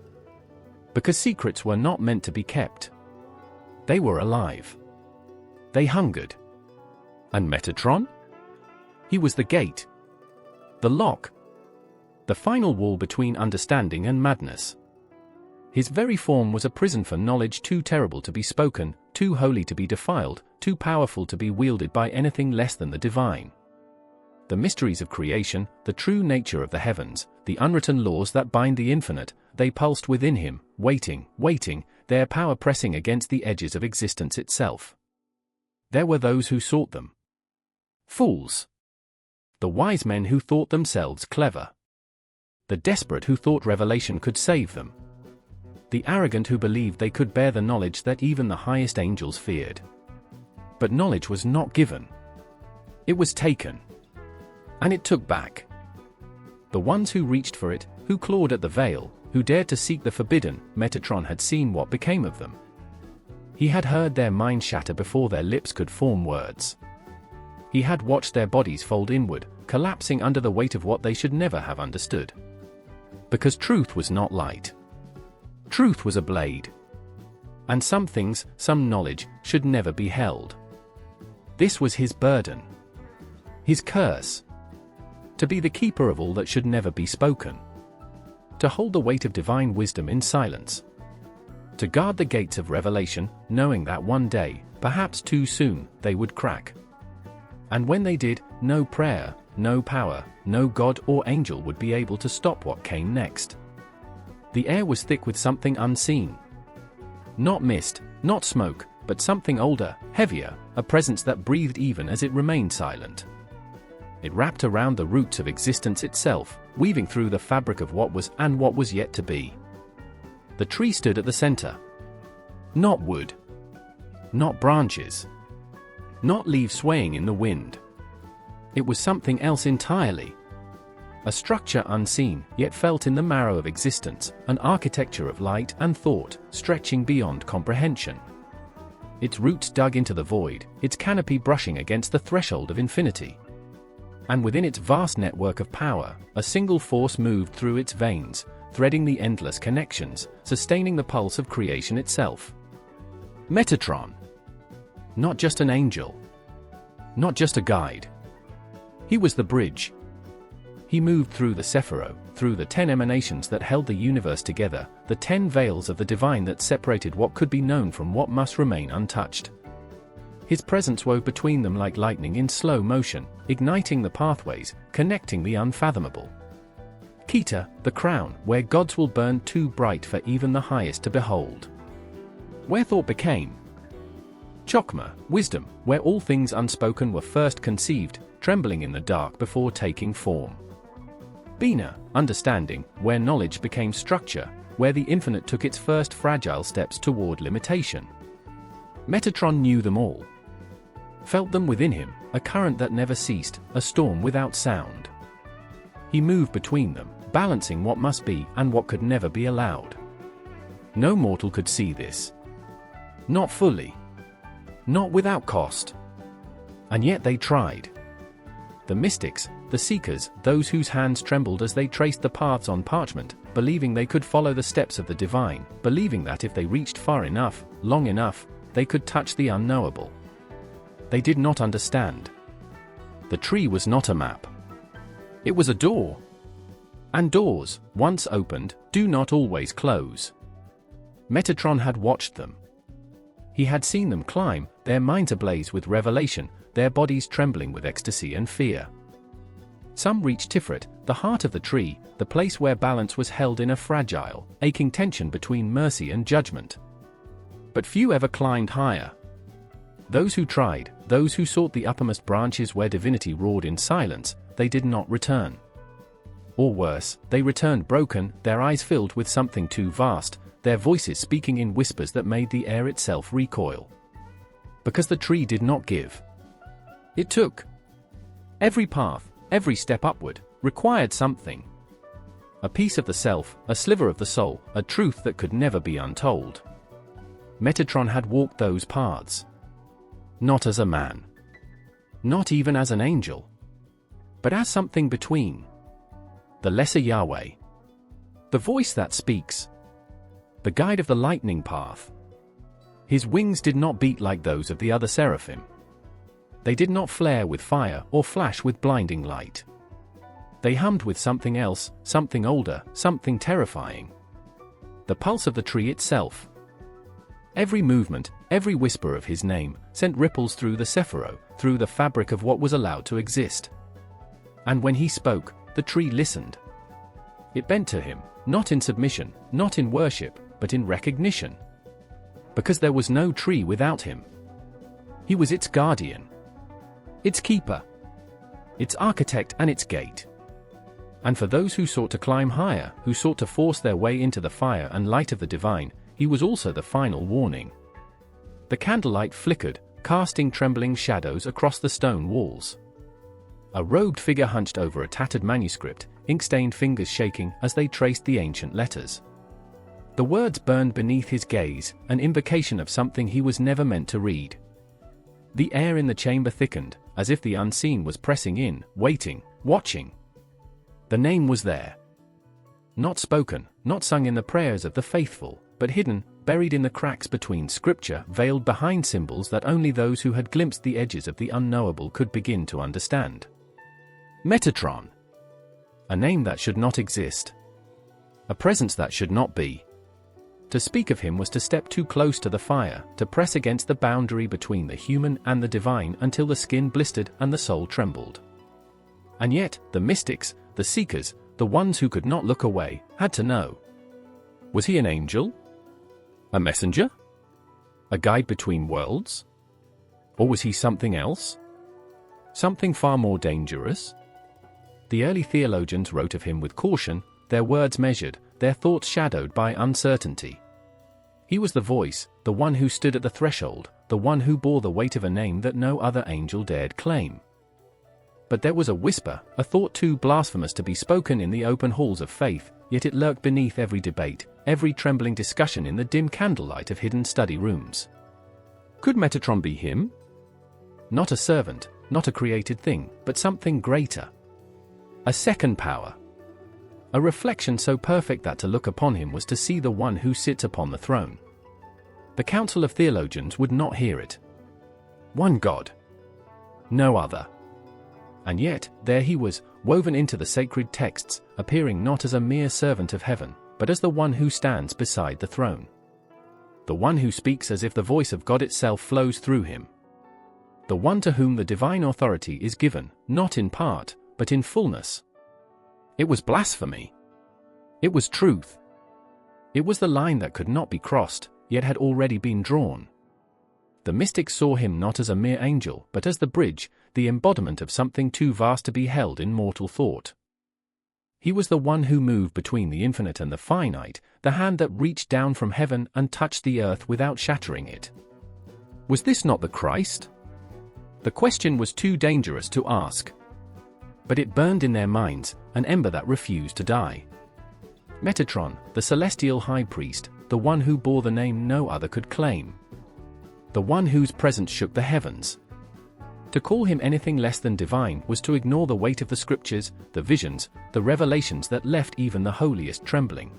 Speaker 1: Because secrets were not meant to be kept. They were alive. They hungered. And Metatron? He was the gate. The lock. The final wall between understanding and madness. His very form was a prison for knowledge too terrible to be spoken, too holy to be defiled, too powerful to be wielded by anything less than the divine. The mysteries of creation, the true nature of the heavens, the unwritten laws that bind the infinite, they pulsed within him, waiting, their power pressing against the edges of existence itself. There were those who sought them. Fools. The wise men who thought themselves clever. The desperate who thought revelation could save them. The arrogant who believed they could bear the knowledge that even the highest angels feared. But knowledge was not given. It was taken. And it took back. The ones who reached for it, who clawed at the veil, who dared to seek the forbidden, Metatron had seen what became of them. He had heard their minds shatter before their lips could form words. He had watched their bodies fold inward, collapsing under the weight of what they should never have understood. Because truth was not light. Truth was a blade. And some things, some knowledge, should never be held. This was his burden. His curse. To be the keeper of all that should never be spoken. To hold the weight of divine wisdom in silence. To guard the gates of revelation, knowing that one day, perhaps too soon, they would crack. And when they did, no prayer, no power, no God or angel would be able to stop what came next. The air was thick with something unseen. Not mist, not smoke, but something older, heavier, a presence that breathed even as it remained silent. It wrapped around the roots of existence itself, weaving through the fabric of what was and what was yet to be. The tree stood at the center. Not wood. Not branches. Not leaves swaying in the wind. It was something else entirely. A structure unseen, yet felt in the marrow of existence, an architecture of light and thought, stretching beyond comprehension. Its roots dug into the void, its canopy brushing against the threshold of infinity. And within its vast network of power, a single force moved through its veins, threading the endless connections, sustaining the pulse of creation itself. Metatron. Not just an angel. Not just a guide. He was the bridge. He moved through the Sephiroth, through the 10 emanations that held the universe together, the 10 veils of the divine that separated what could be known from what must remain untouched. His presence wove between them like lightning in slow motion, igniting the pathways, connecting the unfathomable. Kita, the crown, where gods will burn too bright for even the highest to behold. Where thought became. Chokmah, wisdom, where all things unspoken were first conceived, trembling in the dark before taking form. Bina, understanding, where knowledge became structure, where the infinite took its first fragile steps toward limitation. Metatron knew them all. Felt them within him, a current that never ceased, a storm without sound. He moved between them, balancing what must be and what could never be allowed. No mortal could see this. Not fully. Not without cost. And yet they tried. The mystics, the seekers, those whose hands trembled as they traced the paths on parchment, believing they could follow the steps of the divine, believing that if they reached far enough, long enough, they could touch the unknowable. They did not understand. The tree was not a map. It was a door. And doors, once opened, do not always close. Metatron had watched them. He had seen them climb, their minds ablaze with revelation, their bodies trembling with ecstasy and fear. Some reached Tiferet, the heart of the tree, the place where balance was held in a fragile, aching tension between mercy and judgment. But few ever climbed higher. Those who tried, those who sought the uppermost branches where divinity roared in silence, they did not return. Or worse, they returned broken, their eyes filled with something too vast, their voices speaking in whispers that made the air itself recoil. Because the tree did not give. It took. Every path, every step upward, required something. A piece of the self, a sliver of the soul, a truth that could never be untold. Metatron had walked those paths. Not as a man. Not even as an angel. But as something between. The lesser Yahweh. The voice that speaks. The guide of the lightning path. His wings did not beat like those of the other seraphim. They did not flare with fire or flash with blinding light. They hummed with something else, something older, something terrifying. The pulse of the tree itself. Every movement, every whisper of his name, sent ripples through the Sephiro, through the fabric of what was allowed to exist. And when he spoke, the tree listened. It bent to him, not in submission, not in worship, but in recognition. Because there was no tree without him. He was its guardian, its keeper, its architect and its gate. And for those who sought to climb higher, who sought to force their way into the fire and light of the divine, he was also the final warning. The candlelight flickered, casting trembling shadows across the stone walls. A robed figure hunched over a tattered manuscript, ink-stained fingers shaking as they traced the ancient letters. The words burned beneath his gaze, an invocation of something he was never meant to read. The air in the chamber thickened, as if the unseen was pressing in, waiting, watching. The name was there. Not spoken, not sung in the prayers of the faithful, but hidden, buried in the cracks between scripture, veiled behind symbols that only those who had glimpsed the edges of the unknowable could begin to understand. Metatron. A name that should not exist. A presence that should not be. To speak of him was to step too close to the fire, to press against the boundary between the human and the divine until the skin blistered and the soul trembled. And yet, the mystics, the seekers, the ones who could not look away, had to know. Was he an angel? A messenger? A guide between worlds? Or was he something else? Something far more dangerous? The early theologians wrote of him with caution, their words measured, their thoughts shadowed by uncertainty. He was the voice, the one who stood at the threshold, the one who bore the weight of a name that no other angel dared claim. But there was a whisper, a thought too blasphemous to be spoken in the open halls of faith, yet it lurked beneath every debate, every trembling discussion in the dim candlelight of hidden study rooms. Could Metatron be him? Not a servant, not a created thing, but something greater. A second power. A reflection so perfect that to look upon him was to see the one who sits upon the throne. The council of theologians would not hear it. One God. No other. And yet, there he was, woven into the sacred texts, appearing not as a mere servant of heaven, but as the one who stands beside the throne. The one who speaks as if the voice of God itself flows through him. The one to whom the divine authority is given, not in part, but in fullness. It was blasphemy. It was truth. It was the line that could not be crossed, yet had already been drawn. The mystics saw him not as a mere angel, but as the bridge, the embodiment of something too vast to be held in mortal thought. He was the one who moved between the infinite and the finite, the hand that reached down from heaven and touched the earth without shattering it. Was this not the Christ? The question was too dangerous to ask. But it burned in their minds, an ember that refused to die. Metatron, the celestial high priest, the one who bore the name no other could claim. The one whose presence shook the heavens. To call him anything less than divine was to ignore the weight of the scriptures, the visions, the revelations that left even the holiest trembling.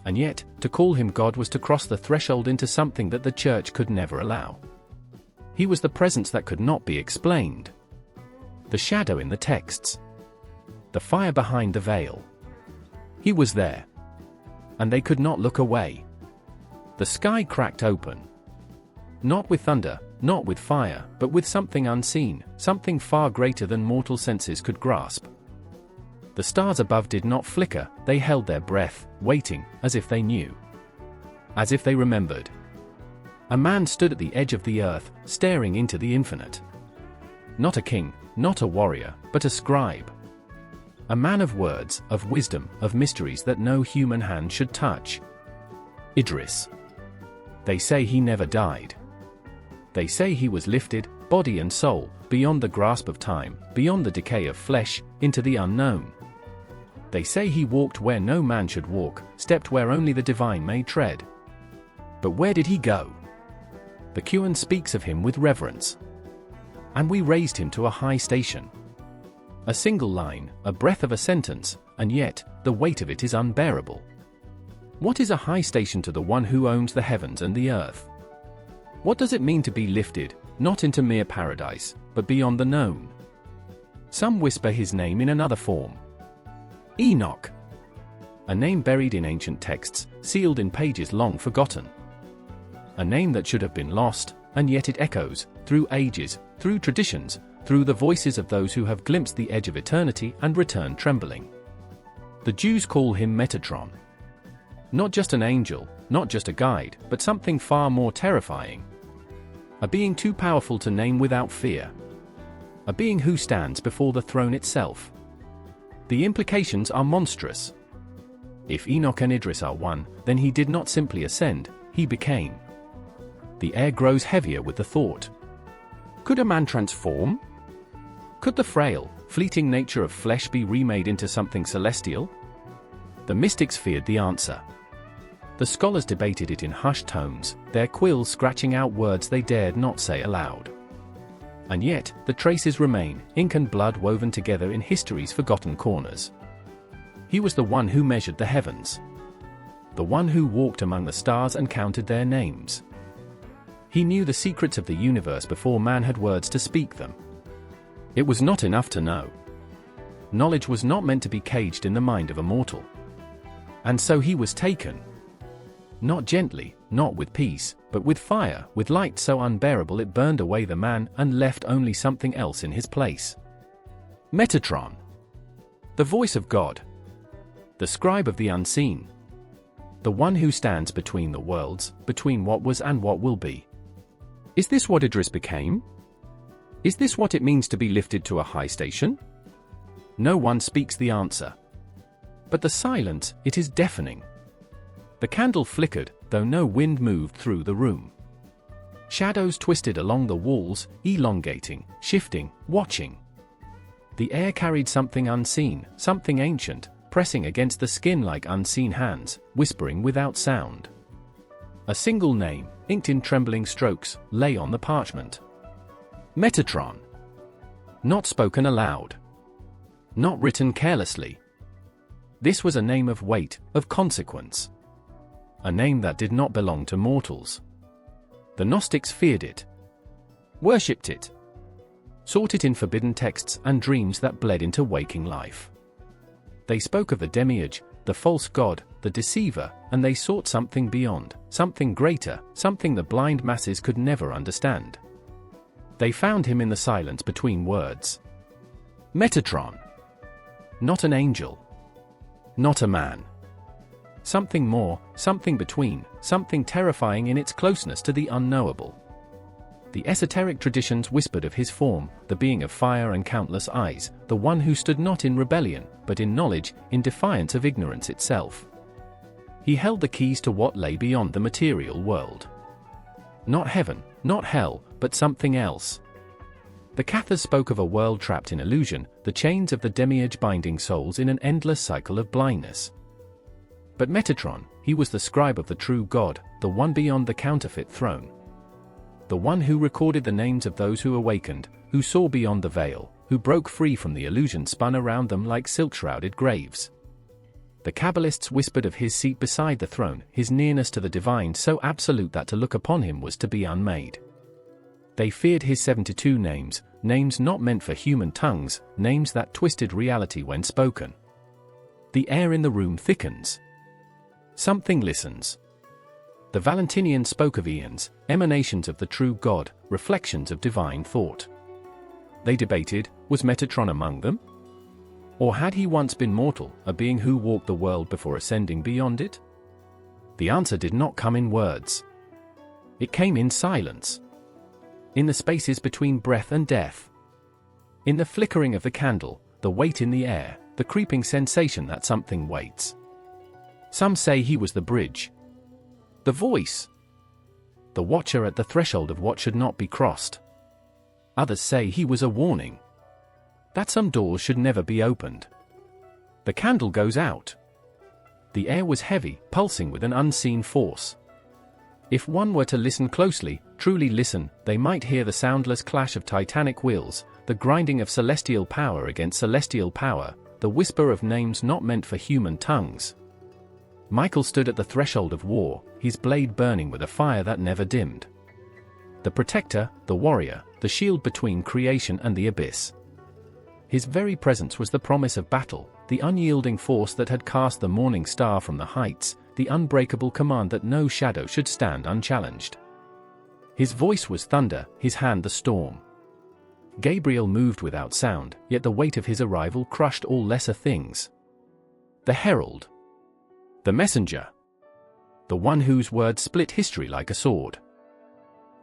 Speaker 1: And yet, to call him God was to cross the threshold into something that the church could never allow. He was the presence that could not be explained. The shadow in the texts. The fire behind the veil. He was there. And they could not look away. The sky cracked open. Not with thunder, not with fire, but with something unseen, something far greater than mortal senses could grasp. The stars above did not flicker, they held their breath, waiting, as if they knew. As if they remembered. A man stood at the edge of the earth, staring into the infinite. Not a king, not a warrior, but a scribe. A man of words, of wisdom, of mysteries that no human hand should touch. Idris. They say he never died. They say he was lifted, body and soul, beyond the grasp of time, beyond the decay of flesh, into the unknown. They say he walked where no man should walk, stepped where only the divine may tread. But where did he go? The Quran speaks of him with reverence. And we raised him to a high station. A single line, a breath of a sentence, and yet, the weight of it is unbearable. What is a high station to the one who owns the heavens and the earth? What does it mean to be lifted, not into mere paradise, but beyond the known? Some whisper his name in another form. Enoch. A name buried in ancient texts, sealed in pages long forgotten. A name that should have been lost, and yet it echoes, through ages, through traditions, through the voices of those who have glimpsed the edge of eternity and return trembling. The Jews call him Metatron. Not just an angel, not just a guide, but something far more terrifying. A being too powerful to name without fear. A being who stands before the throne itself. The implications are monstrous. If Enoch and Idris are one, then he did not simply ascend, he became. The air grows heavier with the thought. Could a man transform? Could the frail, fleeting nature of flesh be remade into something celestial? The mystics feared the answer. The scholars debated it in hushed tones, their quills scratching out words they dared not say aloud. And yet, the traces remain, ink and blood woven together in history's forgotten corners. He was the one who measured the heavens. The one who walked among the stars and counted their names. He knew the secrets of the universe before man had words to speak them. It was not enough to know. Knowledge was not meant to be caged in the mind of a mortal. And so he was taken. Not gently, not with peace, but with fire, with light so unbearable it burned away the man and left only something else in his place. Metatron. The voice of God. The scribe of the unseen. The one who stands between the worlds, between what was and what will be. Is this what Idris became? Is this what it means to be lifted to a high station? No one speaks the answer. But the silence, it is deafening. The candle flickered, though no wind moved through the room. Shadows twisted along the walls, elongating, shifting, watching. The air carried something unseen, something ancient, pressing against the skin like unseen hands, whispering without sound. A single name, inked in trembling strokes, lay on the parchment. Metatron. Not spoken aloud. Not written carelessly. This was a name of weight, of consequence. A name that did not belong to mortals. The Gnostics feared it. Worshipped it. Sought it in forbidden texts and dreams that bled into waking life. They spoke of the demiurge, the false god, the deceiver, and they sought something beyond, something greater, something the blind masses could never understand. They found him in the silence between words. Metatron. Not an angel. Not a man. Something more, something between, something terrifying in its closeness to the unknowable. The esoteric traditions whispered of his form, the being of fire and countless eyes, the one who stood not in rebellion, but in knowledge, in defiance of ignorance itself. He held the keys to what lay beyond the material world. Not heaven, not hell, but something else. The Cathars spoke of a world trapped in illusion, the chains of the demiurge binding souls in an endless cycle of blindness. But Metatron, he was the scribe of the true God, the one beyond the counterfeit throne. The one who recorded the names of those who awakened, who saw beyond the veil, who broke free from the illusion spun around them like silk-shrouded graves. The Kabbalists whispered of his seat beside the throne, his nearness to the divine so absolute that to look upon him was to be unmade. They feared his 72 names, names not meant for human tongues, names that twisted reality when spoken. The air in the room thickens. Something listens. The Valentinians spoke of eons, emanations of the true God, reflections of divine thought. They debated, was Metatron among them? Or had he once been mortal, a being who walked the world before ascending beyond it? The answer did not come in words. It came in silence. In the spaces between breath and death. In the flickering of the candle, the weight in the air, the creeping sensation that something waits. Some say he was the bridge. The voice. The watcher at the threshold of what should not be crossed. Others say he was a warning. That some doors should never be opened. The candle goes out. The air was heavy, pulsing with an unseen force. If one were to listen closely, truly listen, they might hear the soundless clash of titanic wheels, the grinding of celestial power against celestial power, the whisper of names not meant for human tongues. Michael stood at the threshold of war, his blade burning with a fire that never dimmed. The protector, the warrior, the shield between creation and the abyss. His very presence was the promise of battle, the unyielding force that had cast the morning star from the heights, the unbreakable command that no shadow should stand unchallenged. His voice was thunder, his hand the storm. Gabriel moved without sound, yet the weight of his arrival crushed all lesser things. The herald. The messenger. The one whose words split history like a sword.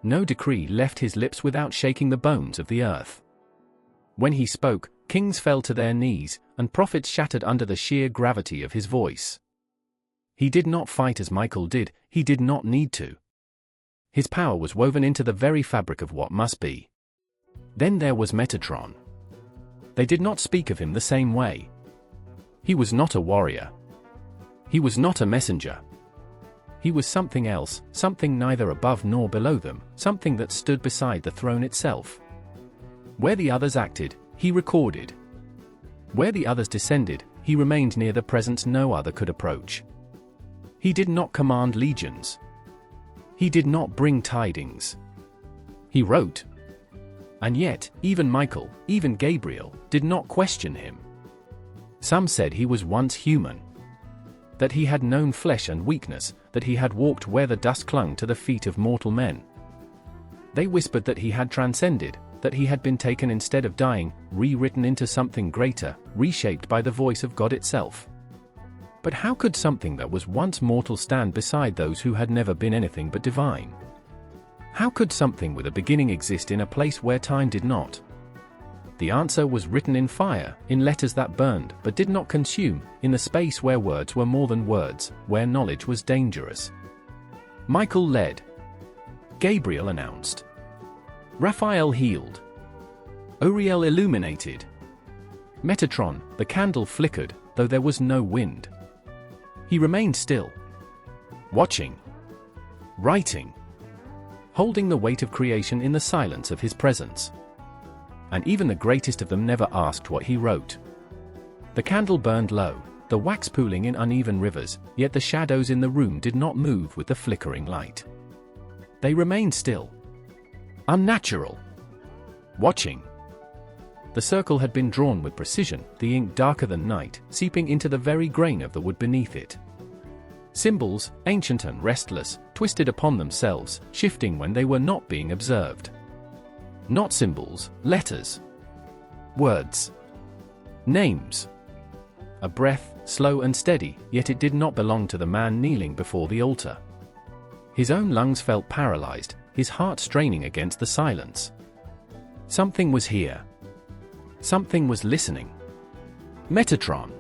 Speaker 1: No decree left his lips without shaking the bones of the earth. When he spoke, kings fell to their knees, and prophets shattered under the sheer gravity of his voice. He did not fight as Michael did, he did not need to. His power was woven into the very fabric of what must be. Then there was Metatron. They did not speak of him the same way. He was not a warrior. He was not a messenger. He was something else, something neither above nor below them, something that stood beside the throne itself. Where the others acted, he recorded. Where the others descended, he remained near the presence no other could approach. He did not command legions. He did not bring tidings. He wrote. And yet, even Michael, even Gabriel, did not question him. Some said he was once human. That he had known flesh and weakness, that he had walked where the dust clung to the feet of mortal men. They whispered that he had transcended, that he had been taken instead of dying, rewritten into something greater, reshaped by the voice of God itself. But how could something that was once mortal stand beside those who had never been anything but divine? How could something with a beginning exist in a place where time did not? The answer was written in fire, in letters that burned but did not consume, in the space where words were more than words, where knowledge was dangerous. Michael led. Gabriel announced. Raphael healed. Uriel illuminated. Metatron, the candle flickered, though there was no wind. He remained still. Watching. Writing. Holding the weight of creation in the silence of his presence. And even the greatest of them never asked what he wrote. The candle burned low, the wax pooling in uneven rivers, yet the shadows in the room did not move with the flickering light. They remained still. Unnatural. Watching. The circle had been drawn with precision, the ink darker than night, seeping into the very grain of the wood beneath it. Symbols, ancient and restless, twisted upon themselves, shifting when they were not being observed. Not symbols, letters. Words. Names. A breath, slow and steady, yet it did not belong to the man kneeling before the altar. His own lungs felt paralyzed, his heart straining against the silence. Something was here. Something was listening. Metatron.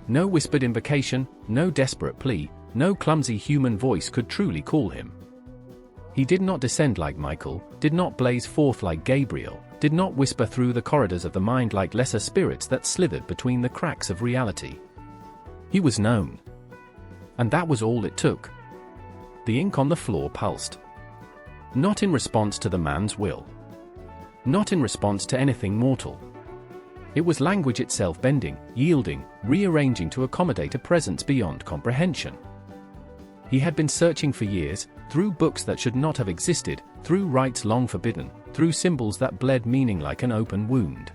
Speaker 1: No whispered invocation, no desperate plea, no clumsy human voice could truly call him. He did not descend like Michael, did not blaze forth like Gabriel, did not whisper through the corridors of the mind like lesser spirits that slithered between the cracks of reality. He was known. And that was all it took. The ink on the floor pulsed. Not in response to the man's will. Not in response to anything mortal. It was language itself bending, yielding, rearranging to accommodate a presence beyond comprehension. He had been searching for years, through books that should not have existed, through rites long forbidden, through symbols that bled meaning like an open wound.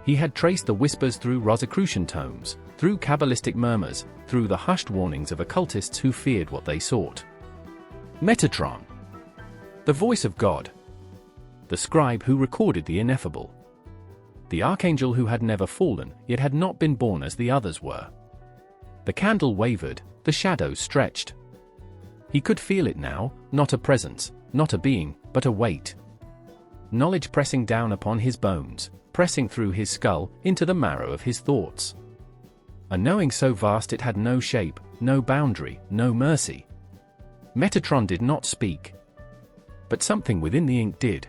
Speaker 1: He had traced the whispers through Rosicrucian tomes, through Kabbalistic murmurs, through the hushed warnings of occultists who feared what they sought. Metatron. The voice of God. The scribe who recorded the ineffable. The archangel who had never fallen, yet had not been born as the others were. The candle wavered, the shadows stretched. He could feel it now, not a presence, not a being, but a weight. Knowledge pressing down upon his bones, pressing through his skull, into the marrow of his thoughts. A knowing so vast it had no shape, no boundary, no mercy. Metatron did not speak. But something within the ink did.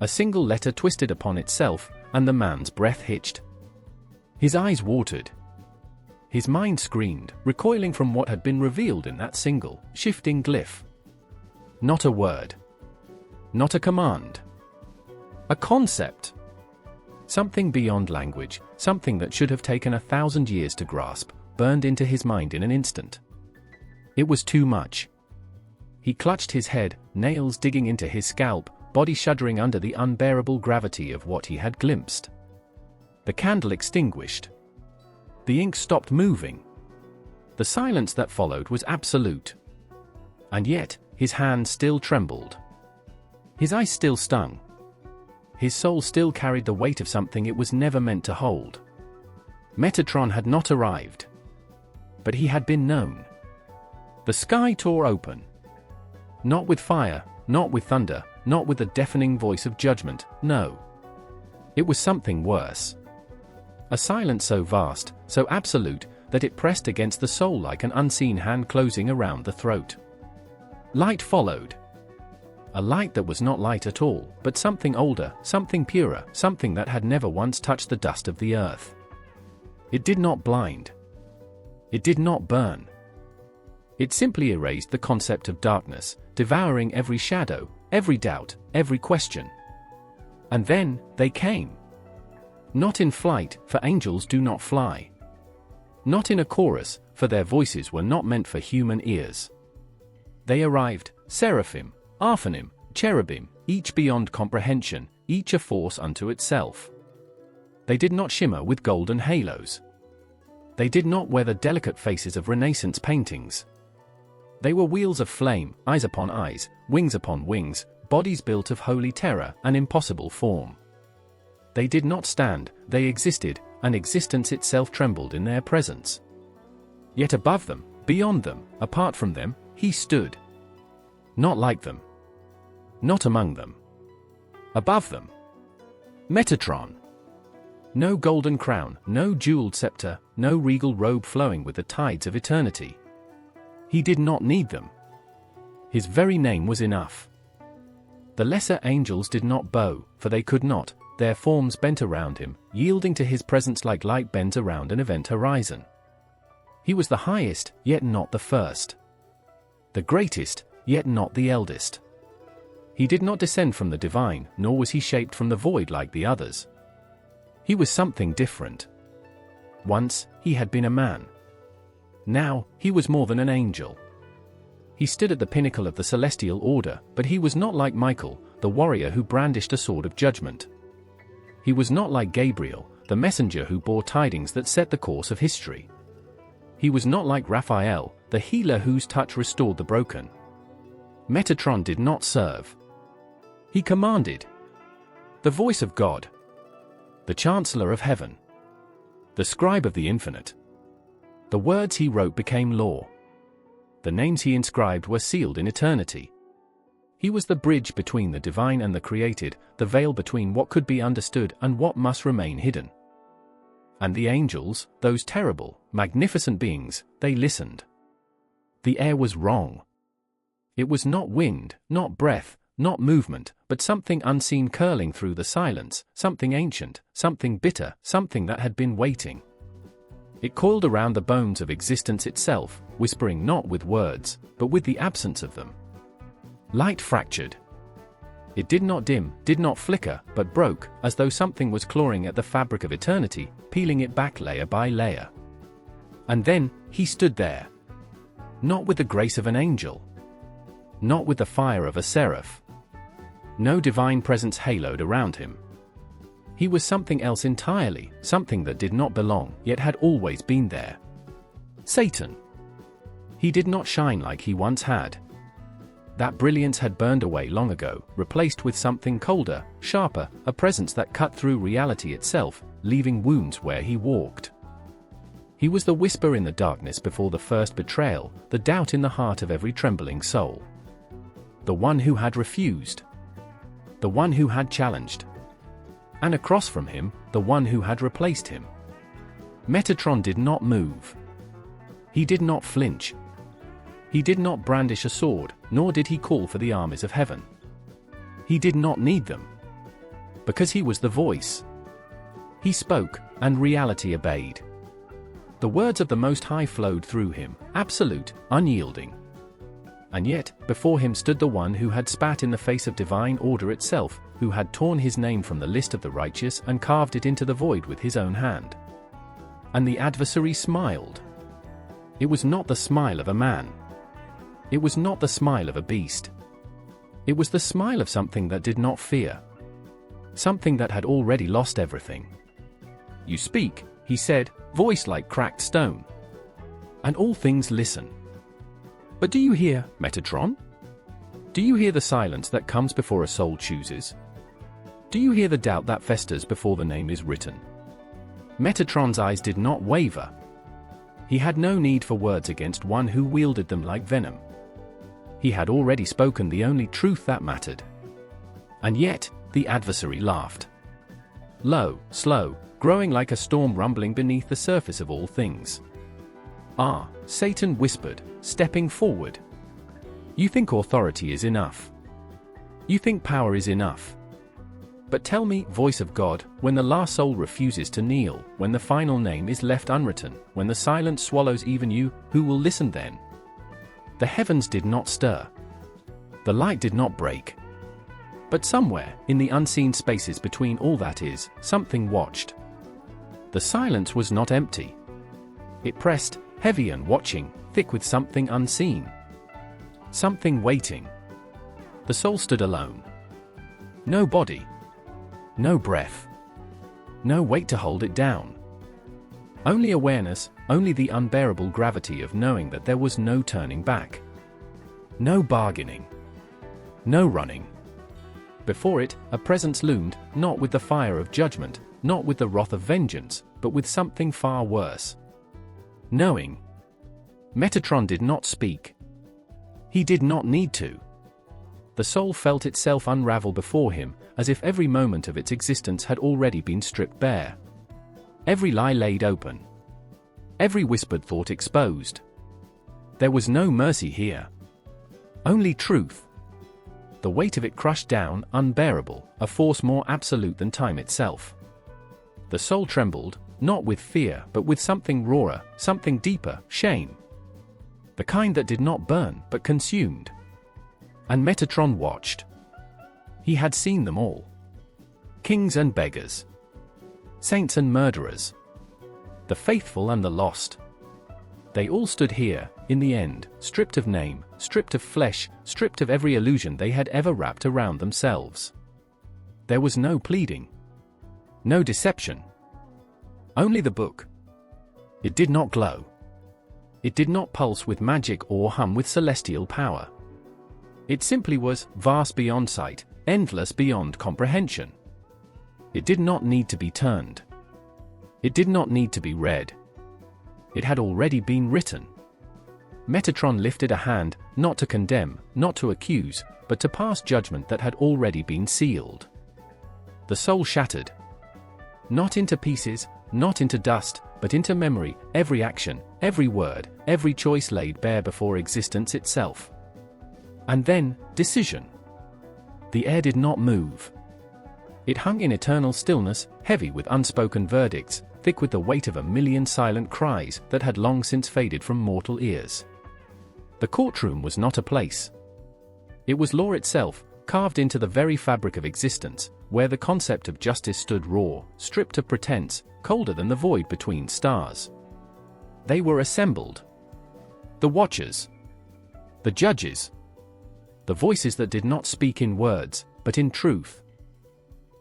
Speaker 1: A single letter twisted upon itself, and the man's breath hitched. His eyes watered. His mind screamed, recoiling from what had been revealed in that single, shifting glyph. Not a word. Not a command. A concept. Something beyond language, something that should have taken 1,000 years to grasp, burned into his mind in an instant. It was too much. He clutched his head, nails digging into his scalp, body shuddering under the unbearable gravity of what he had glimpsed. The candle extinguished. The ink stopped moving. The silence that followed was absolute. And yet, his hand still trembled. His eyes still stung. His soul still carried the weight of something it was never meant to hold. Metatron had not arrived. But he had been known. The sky tore open. Not with fire, not with thunder, not with the deafening voice of judgment, no. It was something worse. A silence so vast, so absolute, that it pressed against the soul like an unseen hand closing around the throat. Light followed. A light that was not light at all, but something older, something purer, something that had never once touched the dust of the earth. It did not blind. It did not burn. It simply erased the concept of darkness, devouring every shadow, every doubt, every question. And then, they came. Not in flight, for angels do not fly. Not in a chorus, for their voices were not meant for human ears. They arrived, seraphim, arphanim, cherubim, each beyond comprehension, each a force unto itself. They did not shimmer with golden halos. They did not wear the delicate faces of Renaissance paintings. They were wheels of flame, eyes upon eyes, wings upon wings, bodies built of holy terror and impossible form. They did not stand, they existed, and existence itself trembled in their presence. Yet above them, beyond them, apart from them, he stood. Not like them. Not among them. Above them. Metatron. No golden crown, no jeweled scepter, no regal robe flowing with the tides of eternity. He did not need them. His very name was enough. The lesser angels did not bow, for they could not, their forms bent around him, yielding to his presence like light bends around an event horizon. He was the highest, yet not the first. The greatest, yet not the eldest. He did not descend from the divine, nor was he shaped from the void like the others. He was something different. Once, he had been a man. Now, he was more than an angel. He stood at the pinnacle of the celestial order, but he was not like Michael, the warrior who brandished a sword of judgment. He was not like Gabriel, the messenger who bore tidings that set the course of history. He was not like Raphael, the healer whose touch restored the broken. Metatron did not serve. He commanded. The voice of God. The Chancellor of Heaven. The Scribe of the Infinite. The words he wrote became law. The names he inscribed were sealed in eternity. He was the bridge between the divine and the created, the veil between what could be understood and what must remain hidden. And the angels, those terrible, magnificent beings, they listened. The air was wrong. It was not wind, not breath, not movement, but something unseen curling through the silence, something ancient, something bitter, something that had been waiting. It coiled around the bones of existence itself, whispering not with words, but with the absence of them. Light fractured. It did not dim, did not flicker, but broke, as though something was clawing at the fabric of eternity, peeling it back layer by layer. And then, he stood there. Not with the grace of an angel. Not with the fire of a seraph. No divine presence haloed around him. He was something else entirely, something that did not belong, yet had always been there. Satan. He did not shine like he once had. That brilliance had burned away long ago, replaced with something colder, sharper, a presence that cut through reality itself, leaving wounds where he walked. He was the whisper in the darkness before the first betrayal, the doubt in the heart of every trembling soul. The one who had refused. The one who had challenged. And across from him, the one who had replaced him. Metatron did not move. He did not flinch. He did not brandish a sword, nor did he call for the armies of heaven. He did not need them. Because he was the voice. He spoke, and reality obeyed. The words of the Most High flowed through him, absolute, unyielding. And yet, before him stood the one who had spat in the face of divine order itself, who had torn his name from the list of the righteous and carved it into the void with his own hand. And the adversary smiled. It was not the smile of a man. It was not the smile of a beast. It was the smile of something that did not fear. Something that had already lost everything. "You speak," he said, voice like cracked stone. "And all things listen. But do you hear, Metatron? Do you hear the silence that comes before a soul chooses? Do you hear the doubt that festers before the name is written?" Metatron's eyes did not waver. He had no need for words against one who wielded them like venom. He had already spoken the only truth that mattered. And yet, the adversary laughed. Low, slow, growing like a storm rumbling beneath the surface of all things. "Ah," Satan whispered, stepping forward. "You think authority is enough. You think power is enough. But tell me, voice of God, when the last soul refuses to kneel, when the final name is left unwritten, when the silence swallows even you, who will listen then?" The heavens did not stir. The light did not break. But somewhere, in the unseen spaces between all that is, something watched. The silence was not empty. It pressed, heavy and watching, thick with something unseen. Something waiting. The soul stood alone. No body. No breath. No weight to hold it down. Only awareness, only the unbearable gravity of knowing that there was no turning back. No bargaining. No running. Before it, a presence loomed, not with the fire of judgment, not with the wrath of vengeance, but with something far worse. Knowing. Metatron did not speak. He did not need to. The soul felt itself unravel before him, as if every moment of its existence had already been stripped bare. Every lie laid open. Every whispered thought exposed. There was no mercy here. Only truth. The weight of it crushed down, unbearable, a force more absolute than time itself. The soul trembled, not with fear but with something rawer, something deeper, shame. The kind that did not burn but consumed. And Metatron watched. He had seen them all. Kings and beggars. Saints and murderers. The faithful and the lost. They all stood here, in the end, stripped of name, stripped of flesh, stripped of every illusion they had ever wrapped around themselves. There was no pleading. No deception. Only the book. It did not glow. It did not pulse with magic or hum with celestial power. It simply was, vast beyond sight, endless beyond comprehension. It did not need to be turned. It did not need to be read. It had already been written. Metatron lifted a hand, not to condemn, not to accuse, but to pass judgment that had already been sealed. The soul shattered. Not into pieces, not into dust, but into memory, every action, every word, every choice laid bare before existence itself. And then, decision. The air did not move. It hung in eternal stillness, heavy with unspoken verdicts, thick with the weight of a million silent cries that had long since faded from mortal ears. The courtroom was not a place. It was law itself, carved into the very fabric of existence, where the concept of justice stood raw, stripped of pretense, colder than the void between stars. They were assembled. The watchers. The judges. The voices that did not speak in words, but in truth.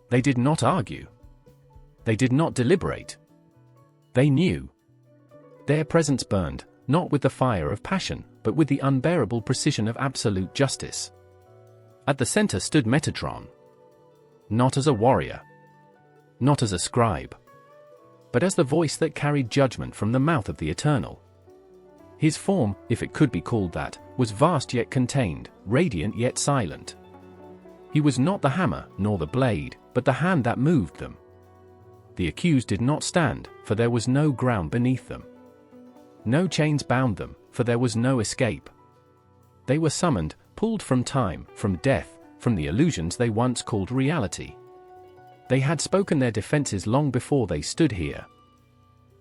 Speaker 1: They did not argue. They did not deliberate. They knew. Their presence burned, not with the fire of passion, but with the unbearable precision of absolute justice. At the center stood Metatron. Not as a warrior. Not as a scribe. But as the voice that carried judgment from the mouth of the eternal. His form, if it could be called that, was vast yet contained, radiant yet silent. He was not the hammer, nor the blade, but the hand that moved them. The accused did not stand, for there was no ground beneath them. No chains bound them, for there was no escape. They were summoned, pulled from time, from death, from the illusions they once called reality. They had spoken their defenses long before they stood here.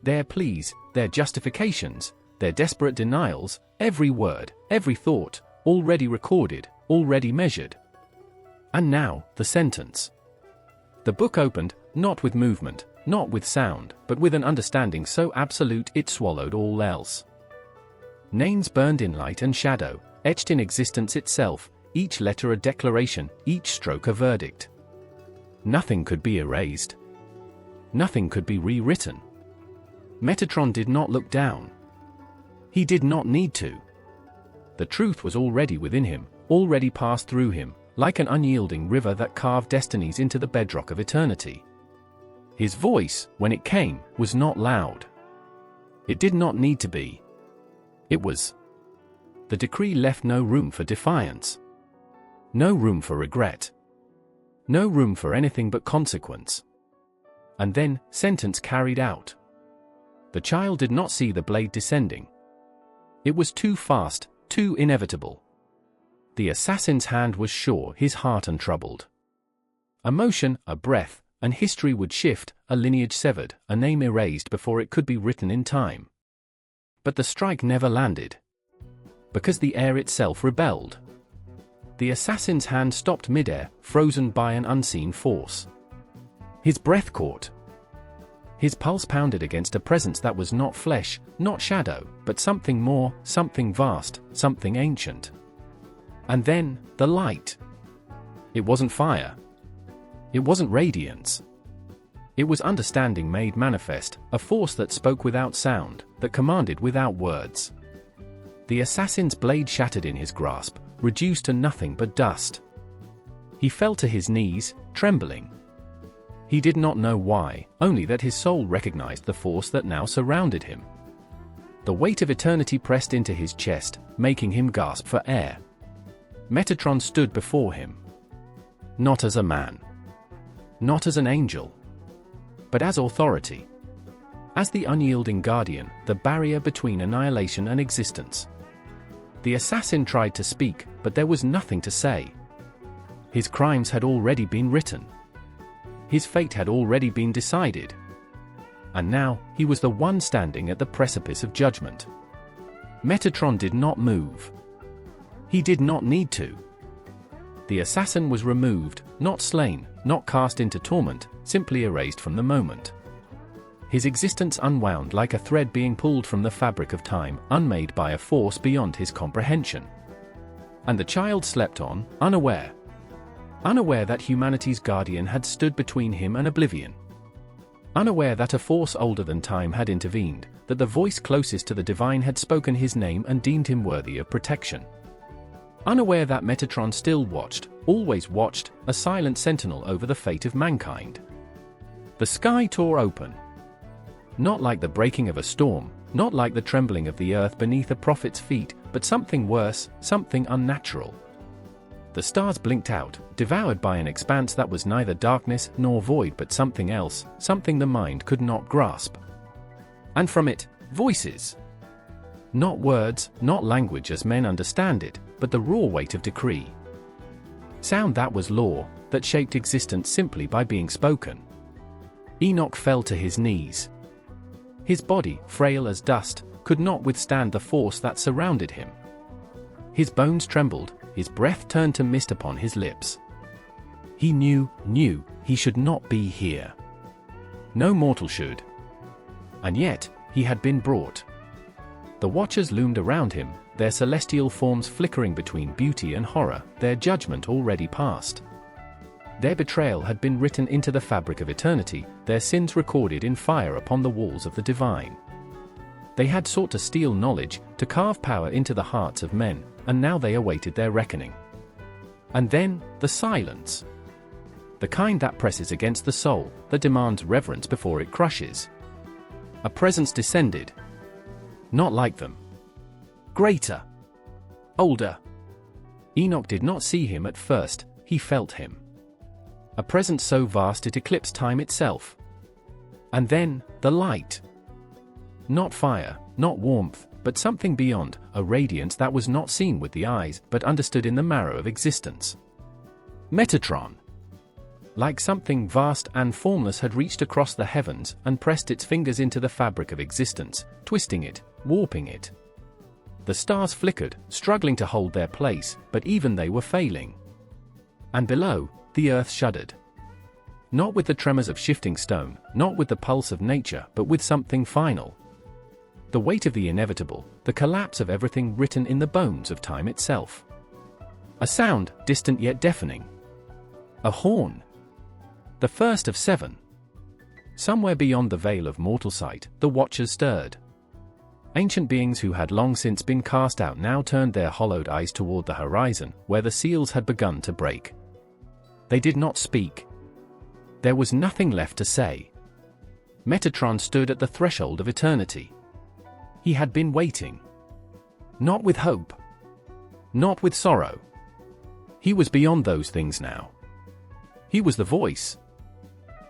Speaker 1: Their pleas, their justifications, their desperate denials, every word, every thought, already recorded, already measured. And now, the sentence. The book opened, not with movement, not with sound, but with an understanding so absolute it swallowed all else. Names burned in light and shadow, etched in existence itself, each letter a declaration, each stroke a verdict. Nothing could be erased. Nothing could be rewritten. Metatron did not look down. He did not need to. The truth was already within him, already passed through him, like an unyielding river that carved destinies into the bedrock of eternity. His voice, when it came, was not loud. It did not need to be. It was. The decree left no room for defiance. No room for regret. No room for anything but consequence. And then, sentence carried out. The child did not see the blade descending. It was too fast, too inevitable. The assassin's hand was sure, his heart untroubled. A motion, a breath, and history would shift, a lineage severed, a name erased before it could be written in time. But the strike never landed. Because the air itself rebelled. The assassin's hand stopped midair, frozen by an unseen force. His breath caught. His pulse pounded against a presence that was not flesh, not shadow, but something more, something vast, something ancient. And then, the light. It wasn't fire. It wasn't radiance. It was understanding made manifest, a force that spoke without sound, that commanded without words. The assassin's blade shattered in his grasp, reduced to nothing but dust. He fell to his knees, trembling. He did not know why, only that his soul recognized the force that now surrounded him. The weight of eternity pressed into his chest, making him gasp for air. Metatron stood before him. Not as a man. Not as an angel. But as authority. As the unyielding guardian, the barrier between annihilation and existence. The assassin tried to speak, but there was nothing to say. His crimes had already been written. His fate had already been decided. And now, he was the one standing at the precipice of judgment. Metatron did not move. He did not need to. The assassin was removed, not slain, not cast into torment, simply erased from the moment. His existence unwound like a thread being pulled from the fabric of time, unmade by a force beyond his comprehension. And the child slept on, unaware. Unaware that humanity's guardian had stood between him and oblivion. Unaware that a force older than time had intervened, that the voice closest to the divine had spoken his name and deemed him worthy of protection. Unaware that Metatron still watched, always watched, a silent sentinel over the fate of mankind. The sky tore open. Not like the breaking of a storm, not like the trembling of the earth beneath a prophet's feet, but something worse, something unnatural. The stars blinked out, devoured by an expanse that was neither darkness nor void but something else, something the mind could not grasp. And from it, voices. Not words, not language as men understand it, but the raw weight of decree. Sound that was law, that shaped existence simply by being spoken. Enoch fell to his knees. His body, frail as dust, could not withstand the force that surrounded him. His bones trembled, his breath turned to mist upon his lips. He knew he should not be here. No mortal should. And yet, he had been brought. The watchers loomed around him, their celestial forms flickering between beauty and horror, their judgment already past. Their betrayal had been written into the fabric of eternity, their sins recorded in fire upon the walls of the divine. They had sought to steal knowledge, to carve power into the hearts of men, and now they awaited their reckoning. And then, the silence. The kind that presses against the soul, that demands reverence before it crushes. A presence descended. Not like them. Greater. Older. Enoch did not see him at first, he felt him. A presence so vast it eclipsed time itself. And then, the light. Not fire, not warmth, but something beyond, a radiance that was not seen with the eyes, but understood in the marrow of existence. Metatron. Like something vast and formless had reached across the heavens and pressed its fingers into the fabric of existence, twisting it, warping it. The stars flickered, struggling to hold their place, but even they were failing. And below, the earth shuddered. Not with the tremors of shifting stone, not with the pulse of nature, but with something final. The weight of the inevitable, the collapse of everything written in the bones of time itself. A sound, distant yet deafening. A horn. The first of 7. Somewhere beyond the veil of mortal sight, the watchers stirred. Ancient beings who had long since been cast out now turned their hollowed eyes toward the horizon, where the seals had begun to break. They did not speak. There was nothing left to say. Metatron stood at the threshold of eternity. He had been waiting. Not with hope. Not with sorrow. He was beyond those things now. He was the voice.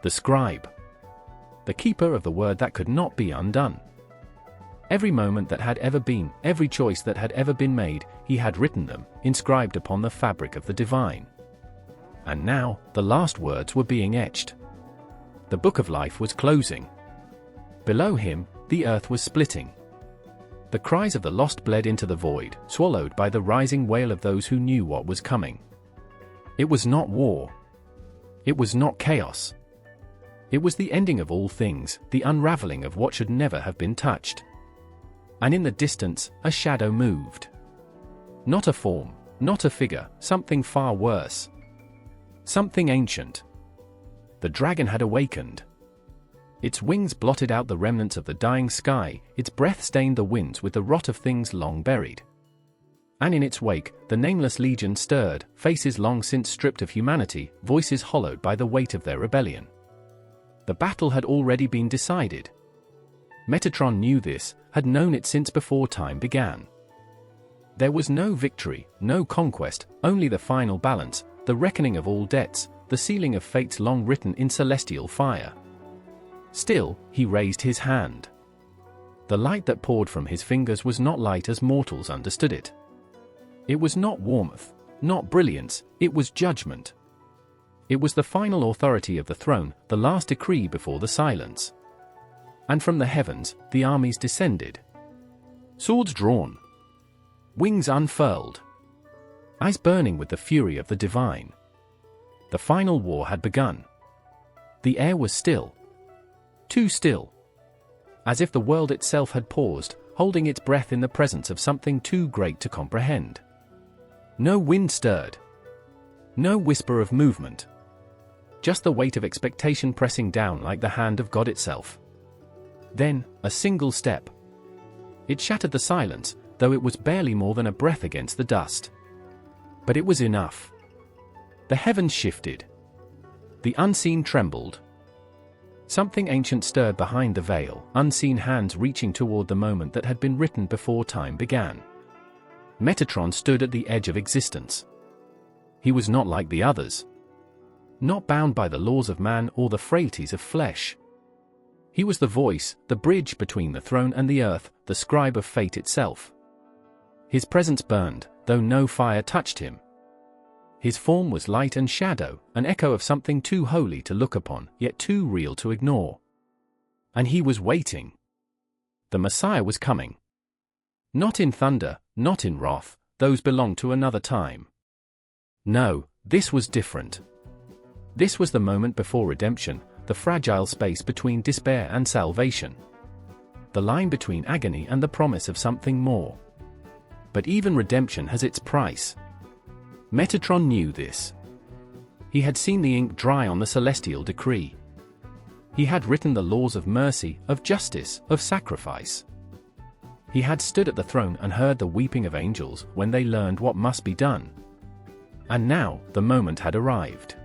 Speaker 1: The scribe. The keeper of the word that could not be undone. Every moment that had ever been, every choice that had ever been made, he had written them, inscribed upon the fabric of the divine. And now, the last words were being etched. The book of life was closing. Below him, the earth was splitting. The cries of the lost bled into the void, swallowed by the rising wail of those who knew what was coming. It was not war. It was not chaos. It was the ending of all things, the unraveling of what should never have been touched. And in the distance, a shadow moved. Not a form, not a figure, something far worse. Something ancient. The dragon had awakened. Its wings blotted out the remnants of the dying sky, its breath stained the winds with the rot of things long buried. And in its wake, the nameless legion stirred, faces long since stripped of humanity, voices hollowed by the weight of their rebellion. The battle had already been decided. Metatron knew this, had known it since before time began. There was no victory, no conquest, only the final balance, the reckoning of all debts, the sealing of fates long written in celestial fire. Still, he raised his hand. The light that poured from his fingers was not light as mortals understood it. It was not warmth, not brilliance, it was judgment. It was the final authority of the throne, the last decree before the silence. And from the heavens, the armies descended. Swords drawn. Wings unfurled. Eyes burning with the fury of the divine. The final war had begun. The air was still. Too still. As if the world itself had paused, holding its breath in the presence of something too great to comprehend. No wind stirred. No whisper of movement. Just the weight of expectation pressing down like the hand of God itself. Then, a single step. It shattered the silence, though it was barely more than a breath against the dust. But it was enough. The heavens shifted. The unseen trembled. Something ancient stirred behind the veil, unseen hands reaching toward the moment that had been written before time began. Metatron stood at the edge of existence. He was not like the others. Not bound by the laws of man or the frailties of flesh. He was the voice, the bridge between the throne and the earth, the scribe of fate itself. His presence burned, though no fire touched him. His form was light and shadow, an echo of something too holy to look upon, yet too real to ignore. And he was waiting. The Messiah was coming. Not in thunder, not in wrath, those belonged to another time. No, this was different. This was the moment before redemption, the fragile space between despair and salvation. The line between agony and the promise of something more. But even redemption has its price. Metatron knew this. He had seen the ink dry on the celestial decree. He had written the laws of mercy, of justice, of sacrifice. He had stood at the throne and heard the weeping of angels when they learned what must be done. And now, the moment had arrived.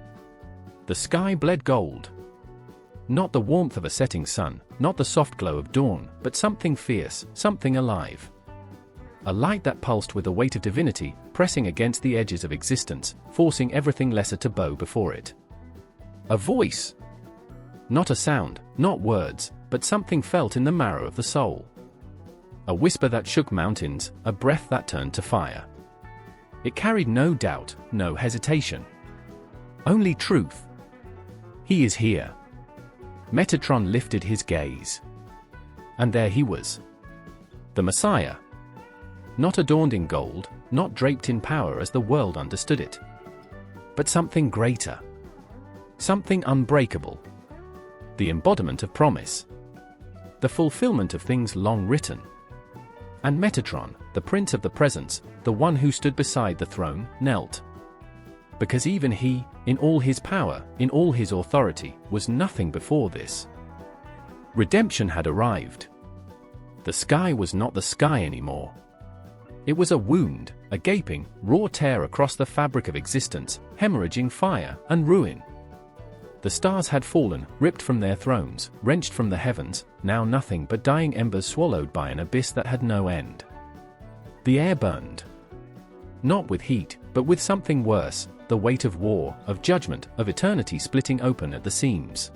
Speaker 1: The sky bled gold. Not the warmth of a setting sun, not the soft glow of dawn, but something fierce, something alive. A light that pulsed with the weight of divinity, pressing against the edges of existence, forcing everything lesser to bow before it. A voice. Not a sound, not words, but something felt in the marrow of the soul. A whisper that shook mountains, a breath that turned to fire. It carried no doubt, no hesitation. Only truth. He is here. Metatron lifted his gaze. And there he was. The Messiah. Not adorned in gold, not draped in power as the world understood it. But something greater. Something unbreakable. The embodiment of promise. the fulfillment of things long written. And Metatron, the prince of the presence, the one who stood beside the throne, knelt. Because even he, in all his power, in all his authority, was nothing before this. Redemption had arrived. The sky was not the sky anymore. It was a wound, a gaping, raw tear across the fabric of existence, hemorrhaging fire and ruin. The stars had fallen, ripped from their thrones, wrenched from the heavens, now nothing but dying embers swallowed by an abyss that had no end. The air burned. Not with heat, but with something worse, the weight of war, of judgment, of eternity splitting open at the seams.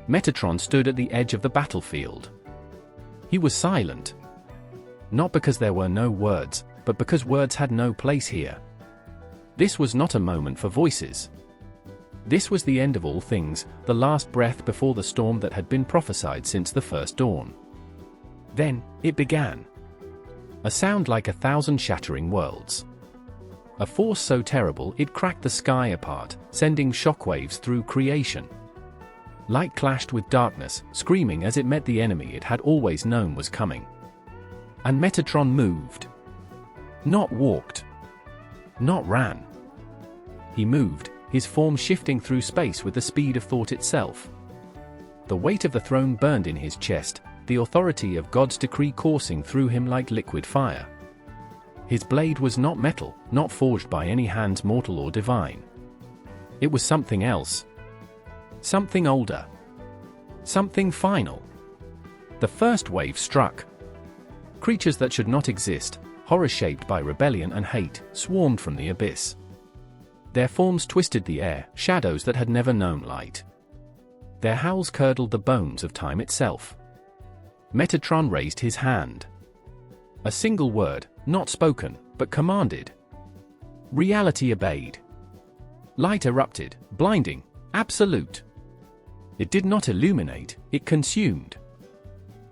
Speaker 1: Metatron stood at the edge of the battlefield. He was silent. Not because there were no words, but because words had no place here. This was not a moment for voices. This was the end of all things, the last breath before the storm that had been prophesied since the first dawn. Then, it began. A sound like 1,000 shattering worlds. A force so terrible it cracked the sky apart, sending shockwaves through creation. Light clashed with darkness, screaming as it met the enemy it had always known was coming. And Metatron moved. Not walked. Not ran. He moved, his form shifting through space with the speed of thought itself. The weight of the throne burned in his chest, the authority of God's decree coursing through him like liquid fire. His blade was not metal, not forged by any hands mortal or divine. It was something else. Something older. Something final. The first wave struck. Creatures that should not exist, horror shaped by rebellion and hate, swarmed from the abyss. Their forms twisted the air, shadows that had never known light. Their howls curdled the bones of time itself. Metatron raised his hand. A single word, not spoken, but commanded. Reality obeyed. Light erupted, blinding, absolute. It did not illuminate, it consumed.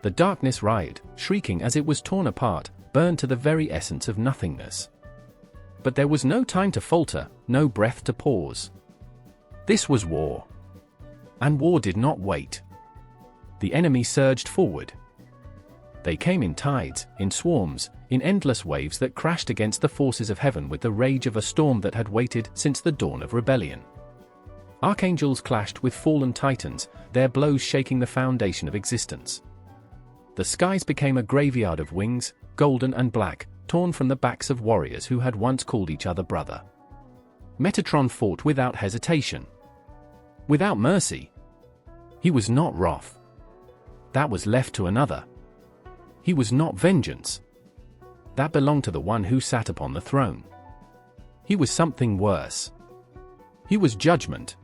Speaker 1: The darkness rioted, shrieking as it was torn apart, burned to the very essence of nothingness. But there was no time to falter, no breath to pause. This was war. And war did not wait. The enemy surged forward. They came in tides, in swarms, in endless waves that crashed against the forces of heaven with the rage of a storm that had waited since the dawn of rebellion. Archangels clashed with fallen titans, their blows shaking the foundation of existence. The skies became a graveyard of wings, golden and black, torn from the backs of warriors who had once called each other brother. Metatron fought without hesitation. Without mercy. He was not wrath. That was left to another. He was not vengeance. That belonged to the one who sat upon the throne. He was something worse. He was judgment.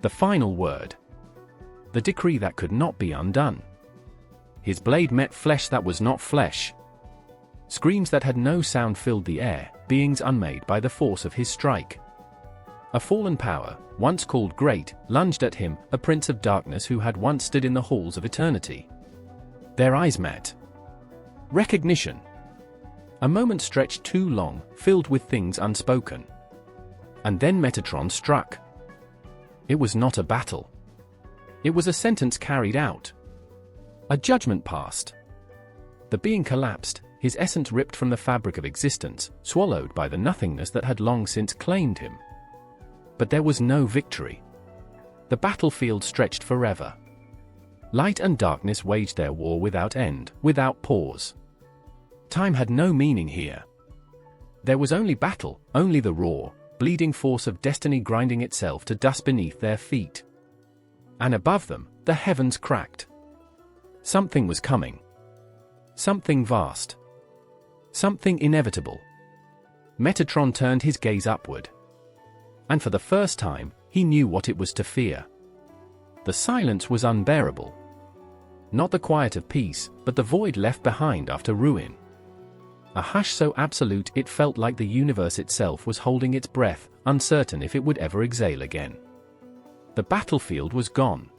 Speaker 1: The final word. The decree that could not be undone. His blade met flesh that was not flesh. Screams that had no sound filled the air, beings unmade by the force of his strike. A fallen power, once called great, lunged at him, a prince of darkness who had once stood in the halls of eternity. Their eyes met. Recognition. A moment stretched too long, filled with things unspoken. And then Metatron struck. It was not a battle. It was a sentence carried out. A judgment passed. The being collapsed, his essence ripped from the fabric of existence, swallowed by the nothingness that had long since claimed him. But there was no victory. The battlefield stretched forever. Light and darkness waged their war without end, without pause. Time had no meaning here. There was only battle, only the raw, bleeding force of destiny grinding itself to dust beneath their feet. And above them, the heavens cracked. Something was coming. Something vast. Something inevitable. Metatron turned his gaze upward. And for the first time, he knew what it was to fear. The silence was unbearable. Not the quiet of peace, but the void left behind after ruin. A hush so absolute it felt like the universe itself was holding its breath, uncertain if it would ever exhale again. The battlefield was gone.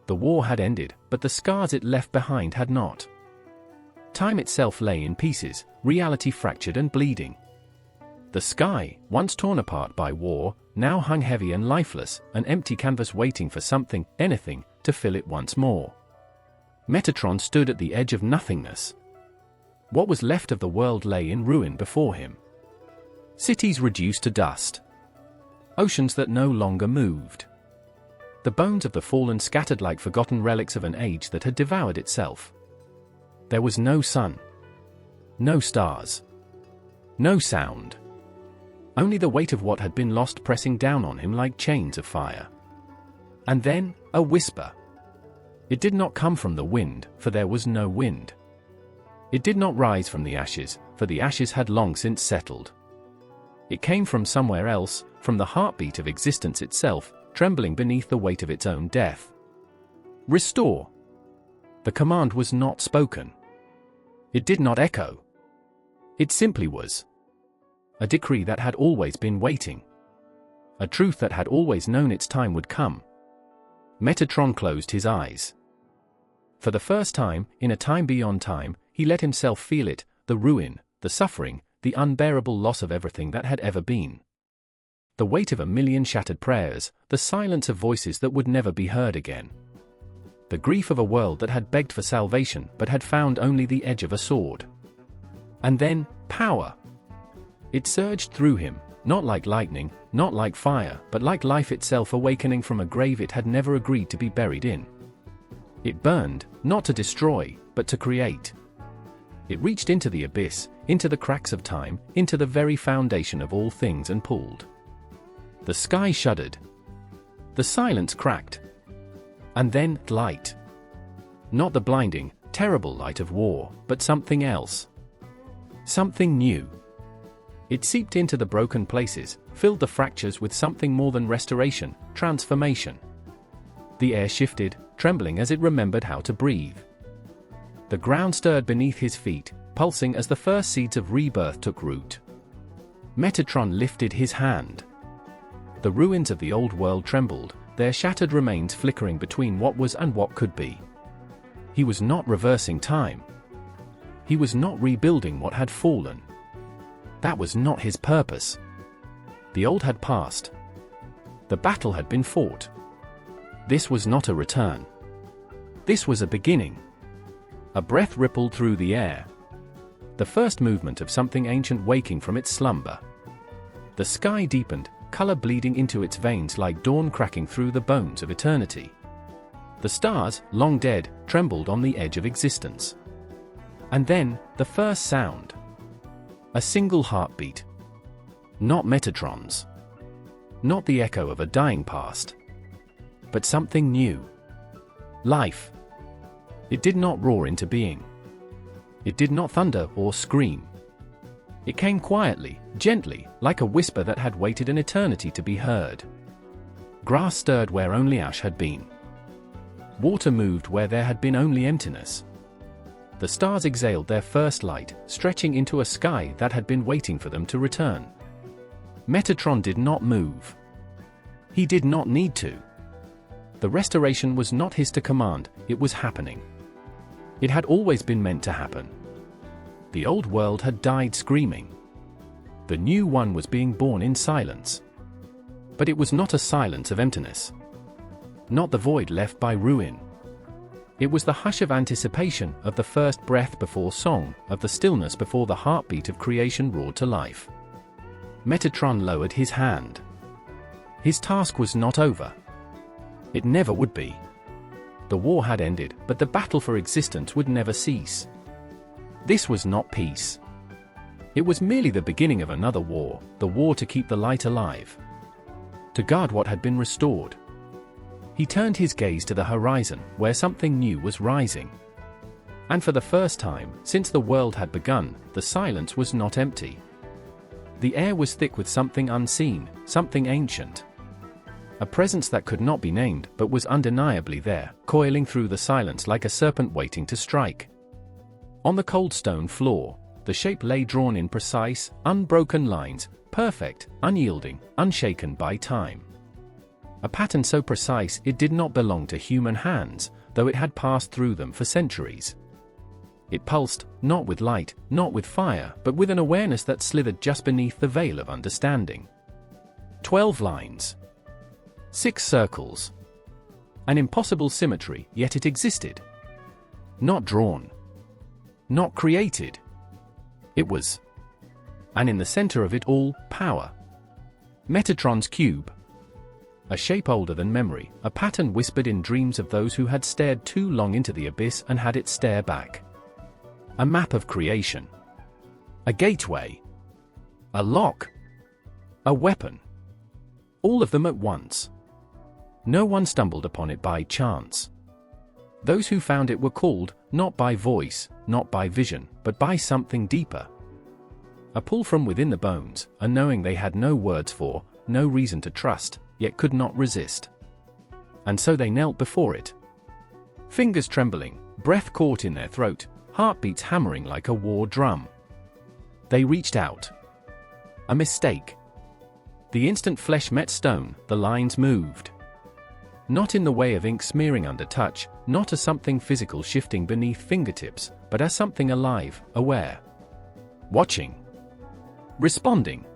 Speaker 1: The war had ended, but the scars it left behind had not. Time itself lay in pieces, reality fractured and bleeding. The sky, once torn apart by war, now hung heavy and lifeless, an empty canvas waiting for something, anything, to fill it once more. Metatron stood at the edge of nothingness. What was left of the world lay in ruin before him. Cities reduced to dust. Oceans that no longer moved. The bones of the fallen scattered like forgotten relics of an age that had devoured itself. There was no sun. No stars. No sound. Only the weight of what had been lost pressing down on him like chains of fire. And then, a whisper. It did not come from the wind, for there was no wind. It did not rise from the ashes, for the ashes had long since settled. It came from somewhere else, from the heartbeat of existence itself, trembling beneath the weight of its own death. Restore. The command was not spoken. It did not echo. It simply was. A decree that had always been waiting. A truth that had always known its time would come. Metatron closed his eyes. For the first time, in a time beyond time, he let himself feel it, the ruin, the suffering, the unbearable loss of everything that had ever been. The weight of a million shattered prayers, the silence of voices that would never be heard again. The grief of a world that had begged for salvation but had found only the edge of a sword. And then, power. It surged through him, not like lightning, not like fire, but like life itself awakening from a grave it had never agreed to be buried in. It burned, not to destroy, but to create. It reached into the abyss, into the cracks of time, into the very foundation of all things and pulled. The sky shuddered. The silence cracked. And then, light. Not the blinding, terrible light of war, but something else. Something new. It seeped into the broken places, filled the fractures with something more than restoration, transformation. The air shifted, trembling as it remembered how to breathe. The ground stirred beneath his feet, pulsing as the first seeds of rebirth took root. Metatron lifted his hand. The ruins of the old world trembled, their shattered remains flickering between what was and what could be. He was not reversing time. He was not rebuilding what had fallen. That was not his purpose. The old had passed. The battle had been fought. This was not a return. This was a beginning. A breath rippled through the air. The first movement of something ancient waking from its slumber. The sky deepened, color bleeding into its veins like dawn cracking through the bones of eternity. The stars, long dead, trembled on the edge of existence. And then, the first sound. A single heartbeat. Not Metatron's. Not the echo of a dying past. But something new. Life. It did not roar into being. It did not thunder or scream. It came quietly, gently, like a whisper that had waited an eternity to be heard. Grass stirred where only ash had been. Water moved where there had been only emptiness. The stars exhaled their first light, stretching into a sky that had been waiting for them to return. Metatron did not move. He did not need to. The restoration was not his to command, it was happening. It had always been meant to happen. The old world had died screaming. The new one was being born in silence. But it was not a silence of emptiness. Not the void left by ruin. It was the hush of anticipation, of the first breath before song, of the stillness before the heartbeat of creation roared to life. Metatron lowered his hand. His task was not over. It never would be. The war had ended, but the battle for existence would never cease. This was not peace. It was merely the beginning of another war, the war to keep the light alive. To guard what had been restored. He turned his gaze to the horizon, where something new was rising. And for the first time, since the world had begun, the silence was not empty. The air was thick with something unseen, something ancient. A presence that could not be named, but was undeniably there, coiling through the silence like a serpent waiting to strike. On the cold stone floor, the shape lay drawn in precise, unbroken lines, perfect, unyielding, unshaken by time. A pattern so precise it did not belong to human hands, though it had passed through them for centuries. It pulsed, not with light, not with fire, but with an awareness that slithered just beneath the veil of understanding. 12 lines. 6 circles. An impossible symmetry, yet it existed. Not drawn. Not created. It was. And in the center of it all, power. Metatron's cube. A shape older than memory, a pattern whispered in dreams of those who had stared too long into the abyss and had it stare back. A map of creation. A gateway. A lock. A weapon. All of them at once. No one stumbled upon it by chance. Those who found it were called, not by voice, not by vision, but by something deeper. A pull from within the bones, a knowing they had no words for, no reason to trust, yet could not resist. And so they knelt before it. Fingers trembling, breath caught in their throat, heartbeats hammering like a war drum. They reached out. A mistake. The instant flesh met stone, the lines moved. Not in the way of ink smearing under touch, not as something physical shifting beneath fingertips, but as something alive, aware. Watching. Responding.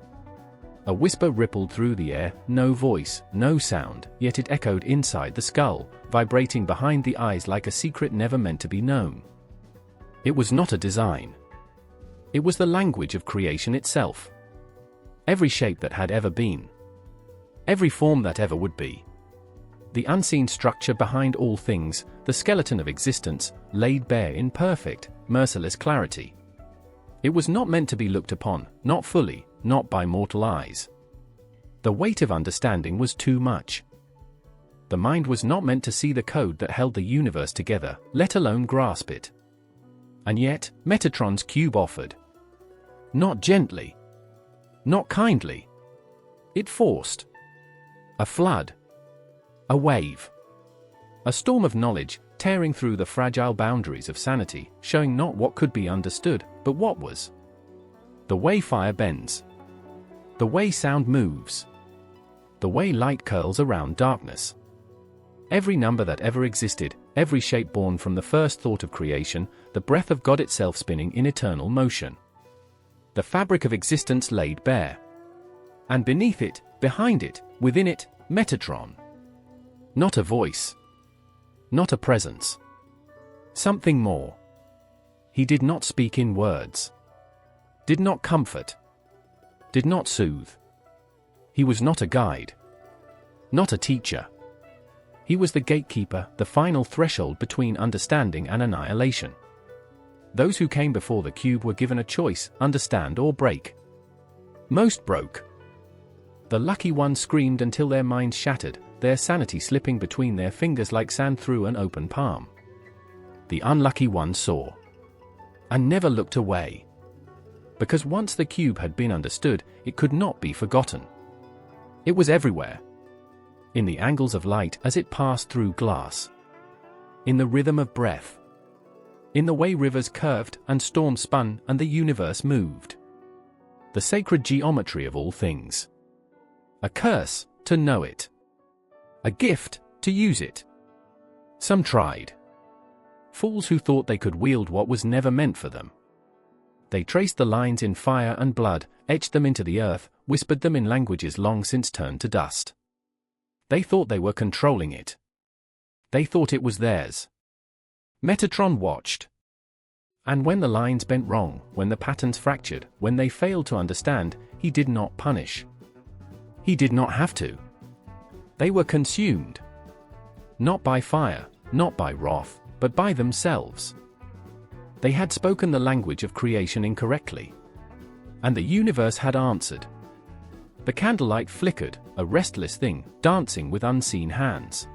Speaker 1: A whisper rippled through the air, no voice, no sound, yet it echoed inside the skull, vibrating behind the eyes like a secret never meant to be known. It was not a design. It was the language of creation itself. Every shape that had ever been. Every form that ever would be. The unseen structure behind all things, the skeleton of existence, laid bare in perfect, merciless clarity. It was not meant to be looked upon, not fully, not by mortal eyes. The weight of understanding was too much. The mind was not meant to see the code that held the universe together, let alone grasp it. And yet, Metatron's cube offered. Not gently. Not kindly. It forced. A flood. A wave. A storm of knowledge, tearing through the fragile boundaries of sanity, showing not what could be understood, but what was. The way fire bends. The way sound moves. The way light curls around darkness. Every number that ever existed, every shape born from the first thought of creation, the breath of God itself spinning in eternal motion. The fabric of existence laid bare. And beneath it, behind it, within it, Metatron. Not a voice. Not a presence. Something more. He did not speak in words. Did not comfort. Did not soothe. He was not a guide. Not a teacher. He was the gatekeeper, the final threshold between understanding and annihilation. Those who came before the cube were given a choice, understand or break. Most broke. The lucky ones screamed until their minds shattered, their sanity slipping between their fingers like sand through an open palm. The unlucky ones saw. And never looked away. Because once the cube had been understood, it could not be forgotten. It was everywhere. In the angles of light as it passed through glass. In the rhythm of breath. In the way rivers curved and storms spun and the universe moved. The sacred geometry of all things. A curse, to know it. A gift, to use it. Some tried. Fools who thought they could wield what was never meant for them. They traced the lines in fire and blood, etched them into the earth, whispered them in languages long since turned to dust. They thought they were controlling it. They thought it was theirs. Metatron watched. And when the lines bent wrong, when the patterns fractured, when they failed to understand, he did not punish. He did not have to. They were consumed. Not by fire, not by wrath, but by themselves. They had spoken the language of creation incorrectly. And the universe had answered. The candlelight flickered, a restless thing, dancing with unseen hands.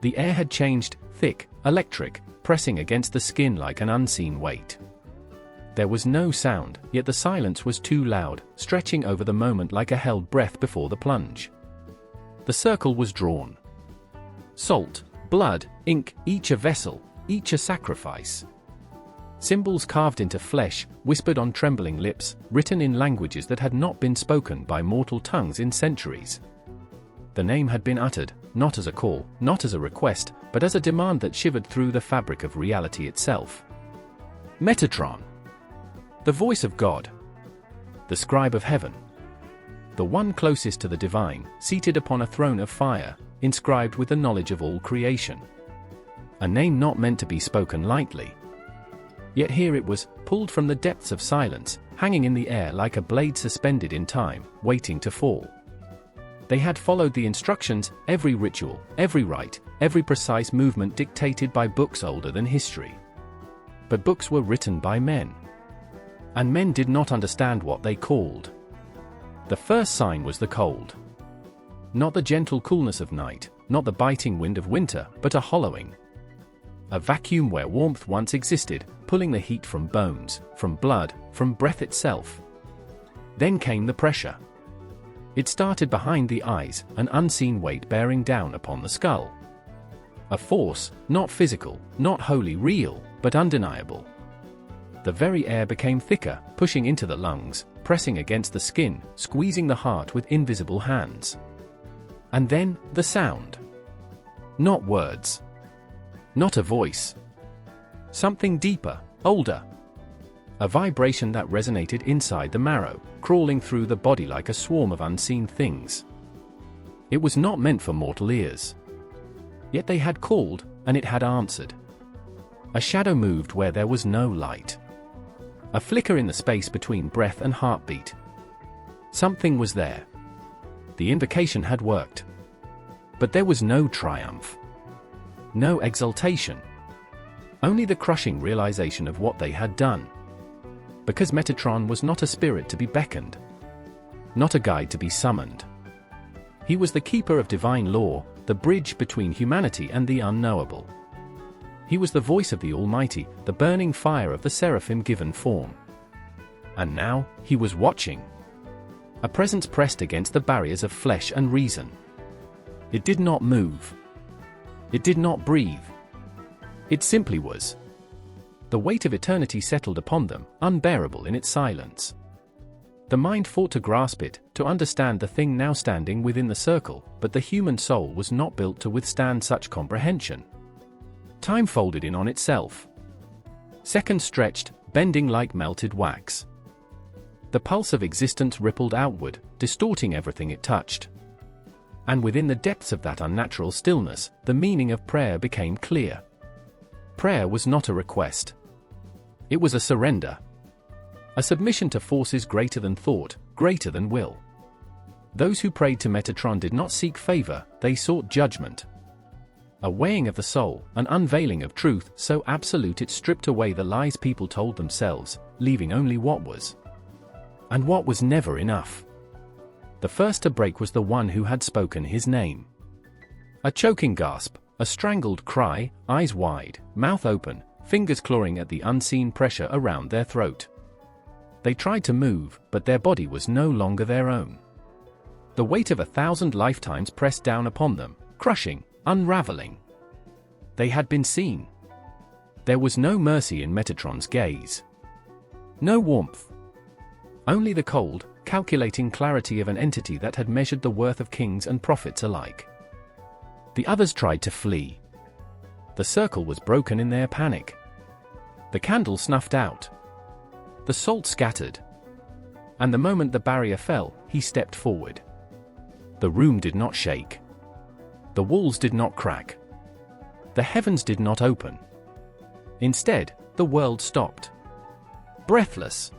Speaker 1: The air had changed, thick, electric, pressing against the skin like an unseen weight. There was no sound, yet the silence was too loud, stretching over the moment like a held breath before the plunge. The circle was drawn. Salt, blood, ink, each a vessel, each a sacrifice. Symbols carved into flesh, whispered on trembling lips, written in languages that had not been spoken by mortal tongues in centuries. The name had been uttered, not as a call, not as a request, but as a demand that shivered through the fabric of reality itself. Metatron. The voice of God. The scribe of heaven. The one closest to the divine, seated upon a throne of fire, inscribed with the knowledge of all creation. a name not meant to be spoken lightly. Yet here it was, pulled from the depths of silence, hanging in the air like a blade suspended in time, waiting to fall. They had followed the instructions, every ritual, every rite, every precise movement dictated by books older than history. But books were written by men. And men did not understand what they called. The first sign was the cold. Not the gentle coolness of night, not the biting wind of winter, but a hollowing. A vacuum where warmth once existed, pulling the heat from bones, from blood, from breath itself. Then came the pressure. It started behind the eyes, an unseen weight bearing down upon the skull. A force, not physical, not wholly real, but undeniable. The very air became thicker, pushing into the lungs, pressing against the skin, squeezing the heart with invisible hands. And then, the sound. Not words. Not a voice. Something deeper, older. A vibration that resonated inside the marrow, crawling through the body like a swarm of unseen things. It was not meant for mortal ears. Yet they had called, and it had answered. A shadow moved where there was no light. A flicker in the space between breath and heartbeat. Something was there. The invocation had worked. But there was no triumph. No exultation. Only the crushing realization of what they had done. Because Metatron was not a spirit to be beckoned. Not a guide to be summoned. He was the keeper of divine law, the bridge between humanity and the unknowable. He was the voice of the Almighty, the burning fire of the seraphim given form. And now, he was watching. A presence pressed against the barriers of flesh and reason. It did not move. It did not breathe. It simply was. The weight of eternity settled upon them, unbearable in its silence. The mind fought to grasp it, to understand the thing now standing within the circle, but the human soul was not built to withstand such comprehension. Time folded in on itself. Seconds stretched, bending like melted wax. The pulse of existence rippled outward, distorting everything it touched. And within the depths of that unnatural stillness, the meaning of prayer became clear. Prayer was not a request. It was a surrender. A submission to forces greater than thought, greater than will. Those who prayed to Metatron did not seek favor, they sought judgment. A weighing of the soul, an unveiling of truth so absolute it stripped away the lies people told themselves, leaving only what was. And what was never enough. The first to break was the one who had spoken his name. A choking gasp, a strangled cry, eyes wide, mouth open, fingers clawing at the unseen pressure around their throat. They tried to move, but their body was no longer their own. The weight of 1,000 lifetimes pressed down upon them, crushing, unraveling. They had been seen. There was no mercy in Metatron's gaze. No warmth. Only the cold, calculating clarity of an entity that had measured the worth of kings and prophets alike. The others tried to flee. The circle was broken in their panic. The candle snuffed out. The salt scattered. And the moment the barrier fell, he stepped forward. The room did not shake. The walls did not crack. The heavens did not open. Instead, the world stopped. Breathless.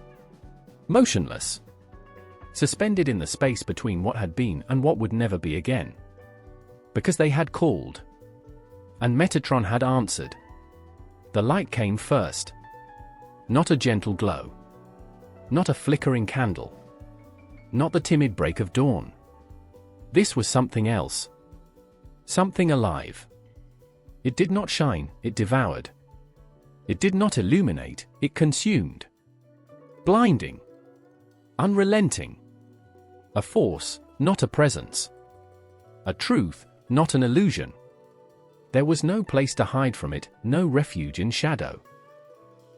Speaker 1: Motionless. Suspended in the space between what had been and what would never be again. Because they had called. And Metatron had answered. The light came first. Not a gentle glow. Not a flickering candle. Not the timid break of dawn. This was something else. Something alive. It did not shine, it devoured. It did not illuminate, it consumed. Blinding. Unrelenting. A force, not a presence. A truth, not an illusion. There was no place to hide from it, no refuge in shadow.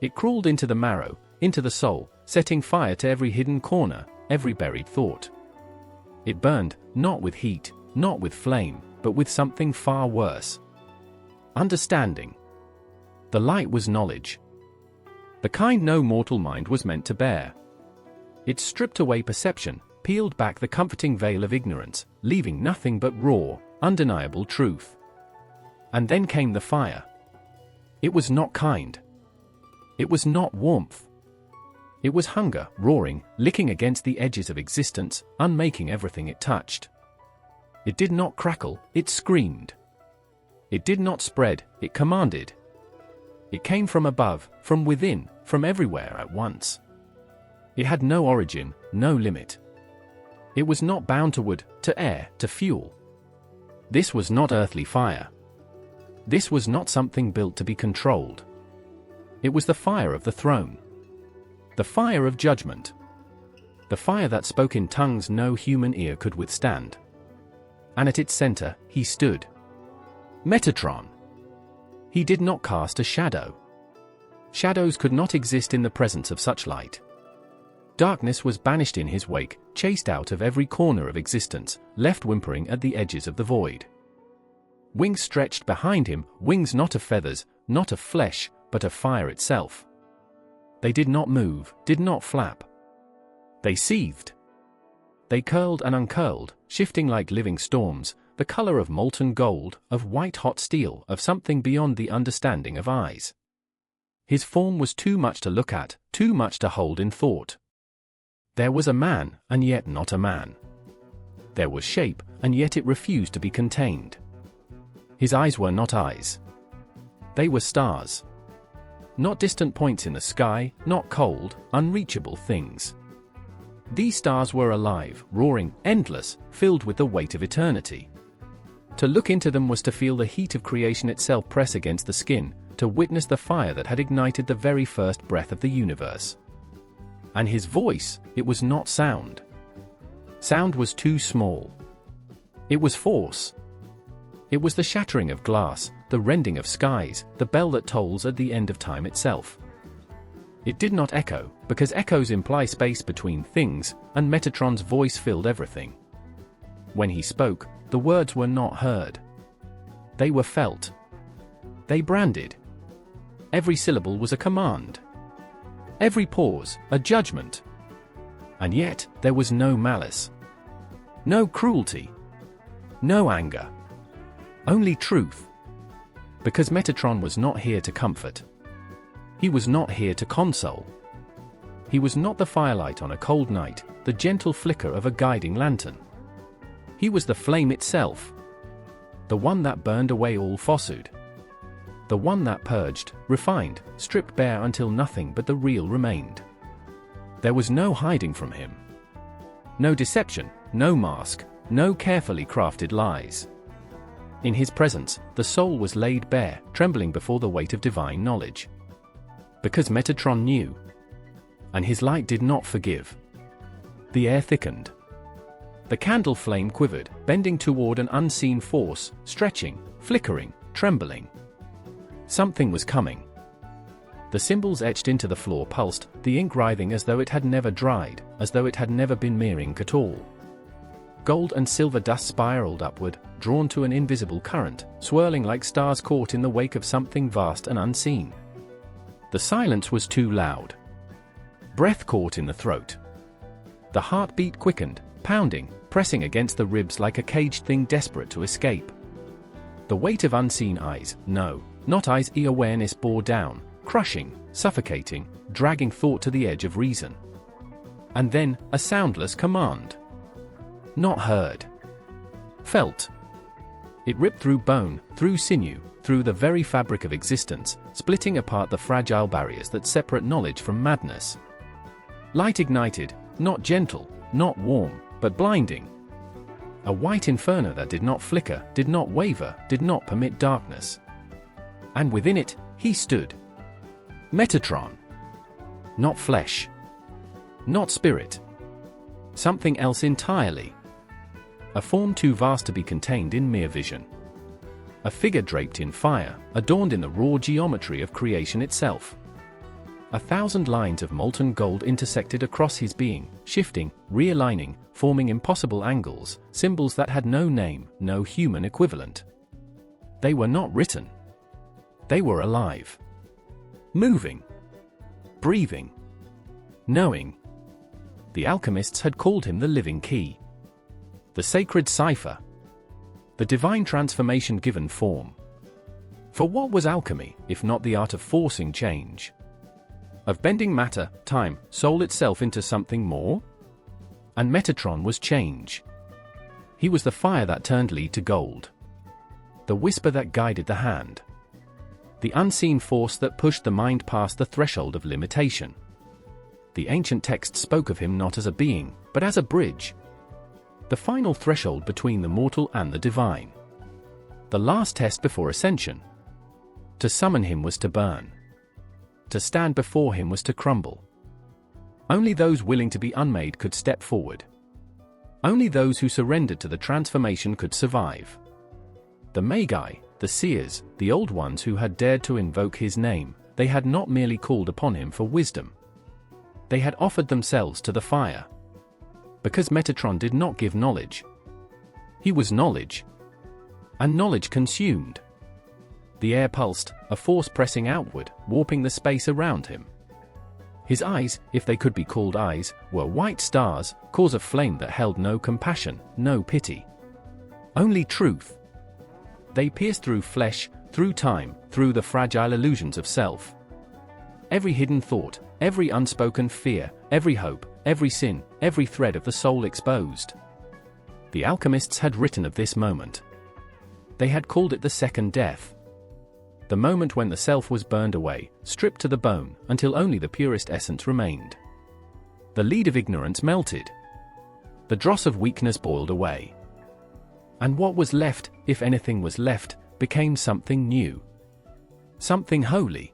Speaker 1: It crawled into the marrow, into the soul, setting fire to every hidden corner, every buried thought. It burned, not with heat, not with flame, but with something far worse. Understanding. The light was knowledge. The kind no mortal mind was meant to bear. It stripped away perception, peeled back the comforting veil of ignorance, leaving nothing but raw, undeniable truth. And then came the fire. It was not kind. It was not warmth. It was hunger, roaring, licking against the edges of existence, unmaking everything it touched. It did not crackle, it screamed. It did not spread, it commanded. It came from above, from within, from everywhere at once. It had no origin, no limit. It was not bound to wood, to air, to fuel. This was not earthly fire. This was not something built to be controlled. It was the fire of the throne. The fire of judgment. The fire that spoke in tongues no human ear could withstand. And at its center, he stood. Metatron. He did not cast a shadow. Shadows could not exist in the presence of such light. Darkness was banished in his wake, chased out of every corner of existence, left whimpering at the edges of the void. Wings stretched behind him, wings not of feathers, not of flesh, but of fire itself. They did not move, did not flap. They seethed. They curled and uncurled, shifting like living storms, the color of molten gold, of white-hot steel, of something beyond the understanding of eyes. His form was too much to look at, too much to hold in thought. There was a man, and yet not a man. There was shape, and yet it refused to be contained. His eyes were not eyes. They were stars. Not distant points in the sky, not cold, unreachable things. These stars were alive, roaring, endless, filled with the weight of eternity. To look into them was to feel the heat of creation itself press against the skin, to witness the fire that had ignited the very first breath of the universe. And his voice, it was not sound. Sound was too small. It was force. It was the shattering of glass, the rending of skies, the bell that tolls at the end of time itself. It did not echo, because echoes imply space between things, and Metatron's voice filled everything. When he spoke, the words were not heard. They were felt. They branded. Every syllable was a command. Every pause, a judgment. And yet, there was no malice. No cruelty. No anger. Only truth. Because Metatron was not here to comfort. He was not here to console. He was not the firelight on a cold night, the gentle flicker of a guiding lantern. He was the flame itself. The one that burned away all falsehood. The one that purged, refined, stripped bare until nothing but the real remained. There was no hiding from him. No deception, no mask, no carefully crafted lies. In his presence, the soul was laid bare, trembling before the weight of divine knowledge. Because Metatron knew. And his light did not forgive. The air thickened. The candle flame quivered, bending toward an unseen force, stretching, flickering, trembling. Something was coming. The symbols etched into the floor pulsed, the ink writhing as though it had never dried, as though it had never been mere ink at all. Gold and silver dust spiraled upward, drawn to an invisible current, swirling like stars caught in the wake of something vast and unseen. The silence was too loud. Breath caught in the throat. The heartbeat quickened, pounding, pressing against the ribs like a caged thing desperate to escape. The weight of unseen eyes, no, not eyes, awareness bore down, crushing, suffocating, dragging thought to the edge of reason. And then, a soundless command. Not heard. Felt. It ripped through bone, through sinew, through the very fabric of existence, splitting apart the fragile barriers that separate knowledge from madness. Light ignited, not gentle, not warm, but blinding. A white inferno that did not flicker, did not waver, did not permit darkness. And within it, he stood. Metatron. Not flesh. Not spirit. Something else entirely. A form too vast to be contained in mere vision. A figure draped in fire, adorned in the raw geometry of creation itself. 1,000 lines of molten gold intersected across his being, shifting, realigning, forming impossible angles, symbols that had no name, no human equivalent. They were not written. They were alive. Moving. Breathing. Knowing. The alchemists had called him the living key. The sacred cipher. The divine transformation given form. For what was alchemy, if not the art of forcing change? Of bending matter, time, soul itself into something more? And Metatron was change. He was the fire that turned lead to gold. The whisper that guided the hand. The unseen force that pushed the mind past the threshold of limitation. The ancient texts spoke of him not as a being, but as a bridge. The final threshold between the mortal and the divine. The last test before ascension. To summon him was to burn. To stand before him was to crumble. Only those willing to be unmade could step forward. Only those who surrendered to the transformation could survive. The Magi, the seers, the old ones who had dared to invoke his name, they had not merely called upon him for wisdom. They had offered themselves to the fire. Because Metatron did not give knowledge. He was knowledge. And knowledge consumed. The air pulsed, a force pressing outward, warping the space around him. His eyes, if they could be called eyes, were white stars, cores of flame that held no compassion, no pity. Only truth. They pierced through flesh, through time, through the fragile illusions of self. Every hidden thought, every unspoken fear, every hope, every sin, every thread of the soul exposed. The alchemists had written of this moment. They had called it the second death. The moment when the self was burned away, stripped to the bone, until only the purest essence remained. The lead of ignorance melted. The dross of weakness boiled away. And what was left, if anything was left, became something new. Something holy.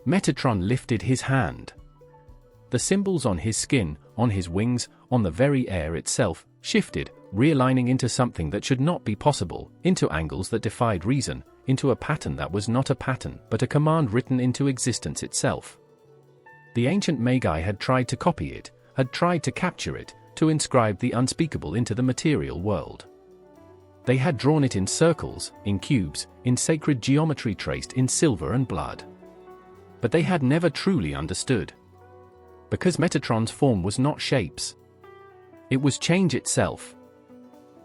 Speaker 1: Metatron lifted his hand. The symbols on his skin, on his wings, on the very air itself, shifted, realigning into something that should not be possible, into angles that defied reason, into a pattern that was not a pattern but a command written into existence itself. The ancient Magi had tried to copy it, had tried to capture it, to inscribe the unspeakable into the material world. They had drawn it in circles, in cubes, in sacred geometry traced in silver and blood. But they had never truly understood. Because Metatron's form was not shapes. It was change itself.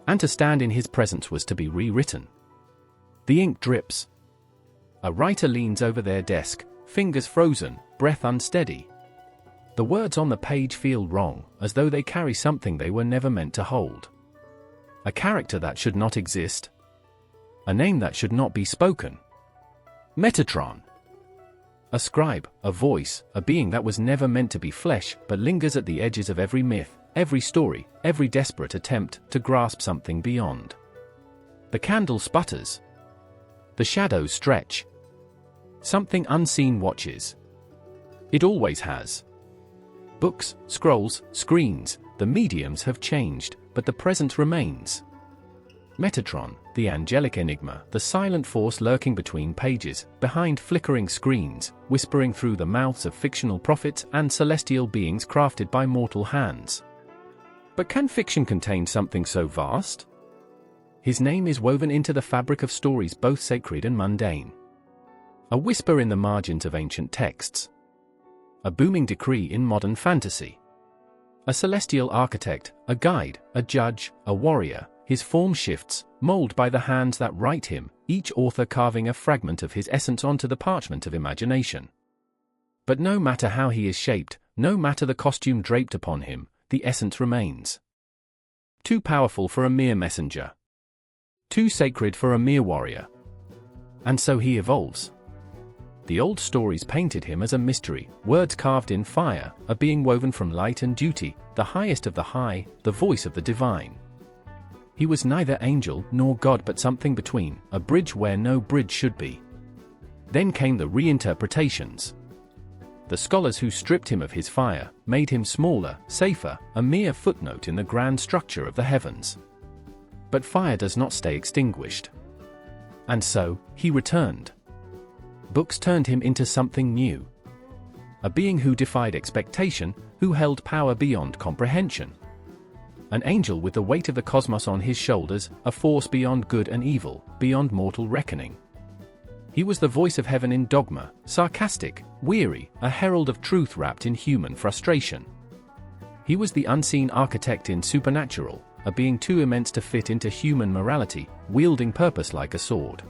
Speaker 1: And to stand in his presence was to be rewritten. The ink drips. A writer leans over their desk, fingers frozen, breath unsteady. The words on the page feel wrong, as though they carry something they were never meant to hold. A character that should not exist. A name that should not be spoken. Metatron. A scribe, a voice, a being that was never meant to be flesh but lingers at the edges of every myth, every story, every desperate attempt to grasp something beyond. The candle sputters. The shadows stretch. Something unseen watches. It always has. Books, scrolls, screens, the mediums have changed, but the present remains. Metatron, the angelic enigma, the silent force lurking between pages, behind flickering screens, whispering through the mouths of fictional prophets and celestial beings crafted by mortal hands. But can fiction contain something so vast? His name is woven into the fabric of stories both sacred and mundane. A whisper in the margins of ancient texts. A booming decree in modern fantasy. A celestial architect, a guide, a judge, a warrior. His form shifts, molded by the hands that write him, each author carving a fragment of his essence onto the parchment of imagination. But no matter how he is shaped, no matter the costume draped upon him, the essence remains. Too powerful for a mere messenger. Too sacred for a mere warrior. And so he evolves. The old stories painted him as a mystery, words carved in fire, a being woven from light and duty, the highest of the high, the voice of the divine. He was neither angel nor God but something between, a bridge where no bridge should be. Then came the reinterpretations. The scholars who stripped him of his fire, made him smaller, safer, a mere footnote in the grand structure of the heavens. But fire does not stay extinguished. And so, he returned. Books turned him into something new. A being who defied expectation, who held power beyond comprehension. An angel with the weight of the cosmos on his shoulders, a force beyond good and evil, beyond mortal reckoning. He was the voice of heaven in dogma, sarcastic, weary, a herald of truth wrapped in human frustration. He was the unseen architect in supernatural, a being too immense to fit into human morality, wielding purpose like a sword.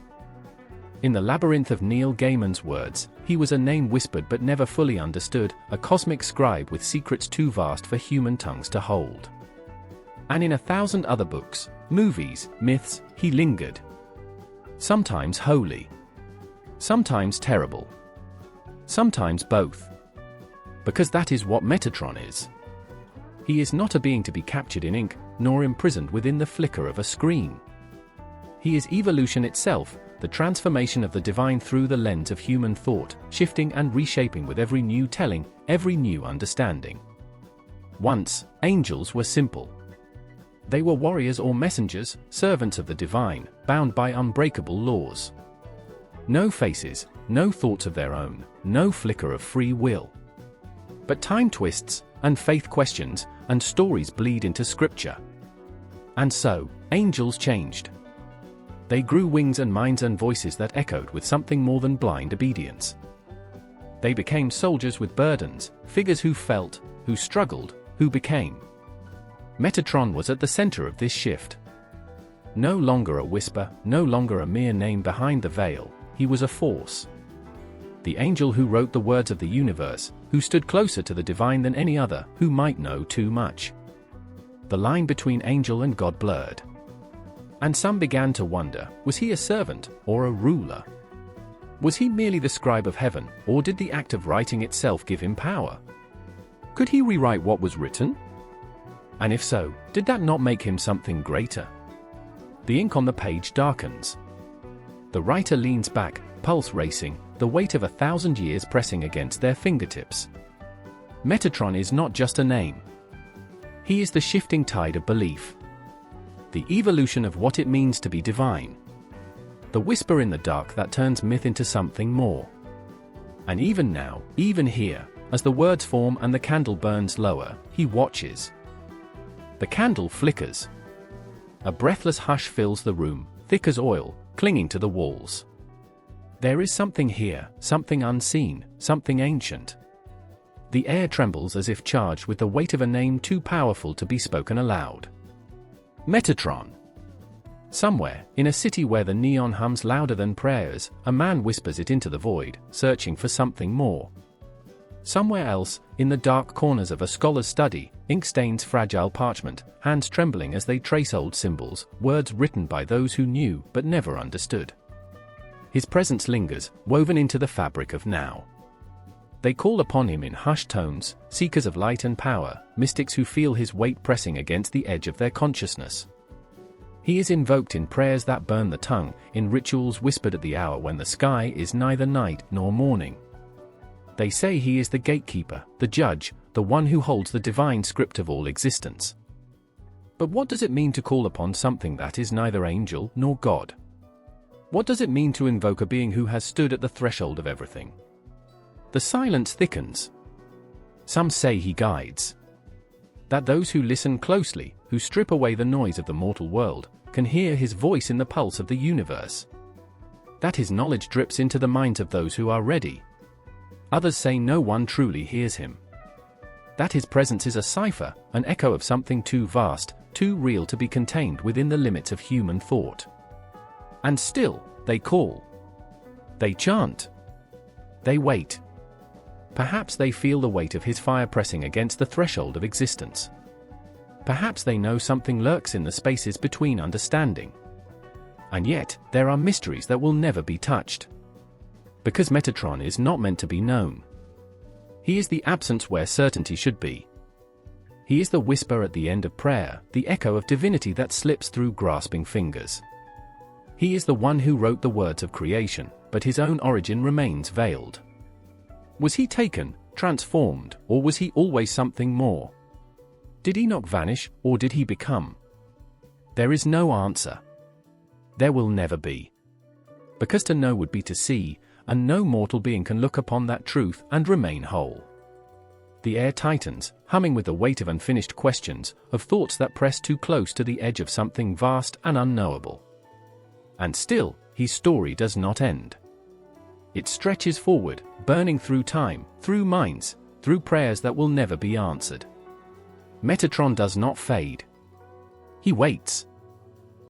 Speaker 1: In the labyrinth of Neil Gaiman's words, he was a name whispered but never fully understood, a cosmic scribe with secrets too vast for human tongues to hold. And in 1,000 other books, movies, myths, he lingered. Sometimes holy. Sometimes terrible. Sometimes both. Because that is what Metatron is. He is not a being to be captured in ink, nor imprisoned within the flicker of a screen. He is evolution itself, the transformation of the divine through the lens of human thought, shifting and reshaping with every new telling, every new understanding. Once, angels were simple. They were warriors or messengers, servants of the divine, bound by unbreakable laws. No faces, no thoughts of their own, no flicker of free will. But time twists, and faith questions, and stories bleed into scripture. And so, angels changed. They grew wings and minds and voices that echoed with something more than blind obedience. They became soldiers with burdens, figures who felt, who struggled, who became. Metatron was at the center of this shift. No longer a whisper, no longer a mere name behind the veil, he was a force. The angel who wrote the words of the universe, who stood closer to the divine than any other, who might know too much. The line between angel and God blurred. And some began to wonder, was he a servant, or a ruler? Was he merely the scribe of heaven, or did the act of writing itself give him power? Could he rewrite what was written? And if so, did that not make him something greater? The ink on the page darkens. The writer leans back, pulse racing, the weight of 1,000 years pressing against their fingertips. Metatron is not just a name. He is the shifting tide of belief. The evolution of what it means to be divine. The whisper in the dark that turns myth into something more. And even now, even here, as the words form and the candle burns lower, he watches. The candle flickers. A breathless hush fills the room, thick as oil, clinging to the walls. There is something here, something unseen, something ancient. The air trembles as if charged with the weight of a name too powerful to be spoken aloud. Metatron. Somewhere, in a city where the neon hums louder than prayers, a man whispers it into the void, searching for something more. Somewhere else, in the dark corners of a scholar's study, ink stains fragile parchment, hands trembling as they trace old symbols, words written by those who knew but never understood. His presence lingers, woven into the fabric of now. They call upon him in hushed tones, seekers of light and power, mystics who feel his weight pressing against the edge of their consciousness. He is invoked in prayers that burn the tongue, in rituals whispered at the hour when the sky is neither night nor morning. They say he is the gatekeeper, the judge, the one who holds the divine script of all existence. But what does it mean to call upon something that is neither angel nor God? What does it mean to invoke a being who has stood at the threshold of everything? The silence thickens. Some say he guides. That those who listen closely, who strip away the noise of the mortal world, can hear his voice in the pulse of the universe. That his knowledge drips into the minds of those who are ready. Others say no one truly hears him. That his presence is a cipher, an echo of something too vast, too real to be contained within the limits of human thought. And still, they call. They chant. They wait. Perhaps they feel the weight of his fire pressing against the threshold of existence. Perhaps they know something lurks in the spaces between understanding. And yet, there are mysteries that will never be touched. Because Metatron is not meant to be known. He is the absence where certainty should be. He is the whisper at the end of prayer, the echo of divinity that slips through grasping fingers. He is the one who wrote the words of creation, but his own origin remains veiled. Was he taken, transformed, or was he always something more? Did Enoch vanish, or did he become? There is no answer. There will never be. Because to know would be to see, and no mortal being can look upon that truth and remain whole. The air tightens, humming with the weight of unfinished questions, of thoughts that press too close to the edge of something vast and unknowable. And still, his story does not end. It stretches forward, burning through time, through minds, through prayers that will never be answered. Metatron does not fade. He waits.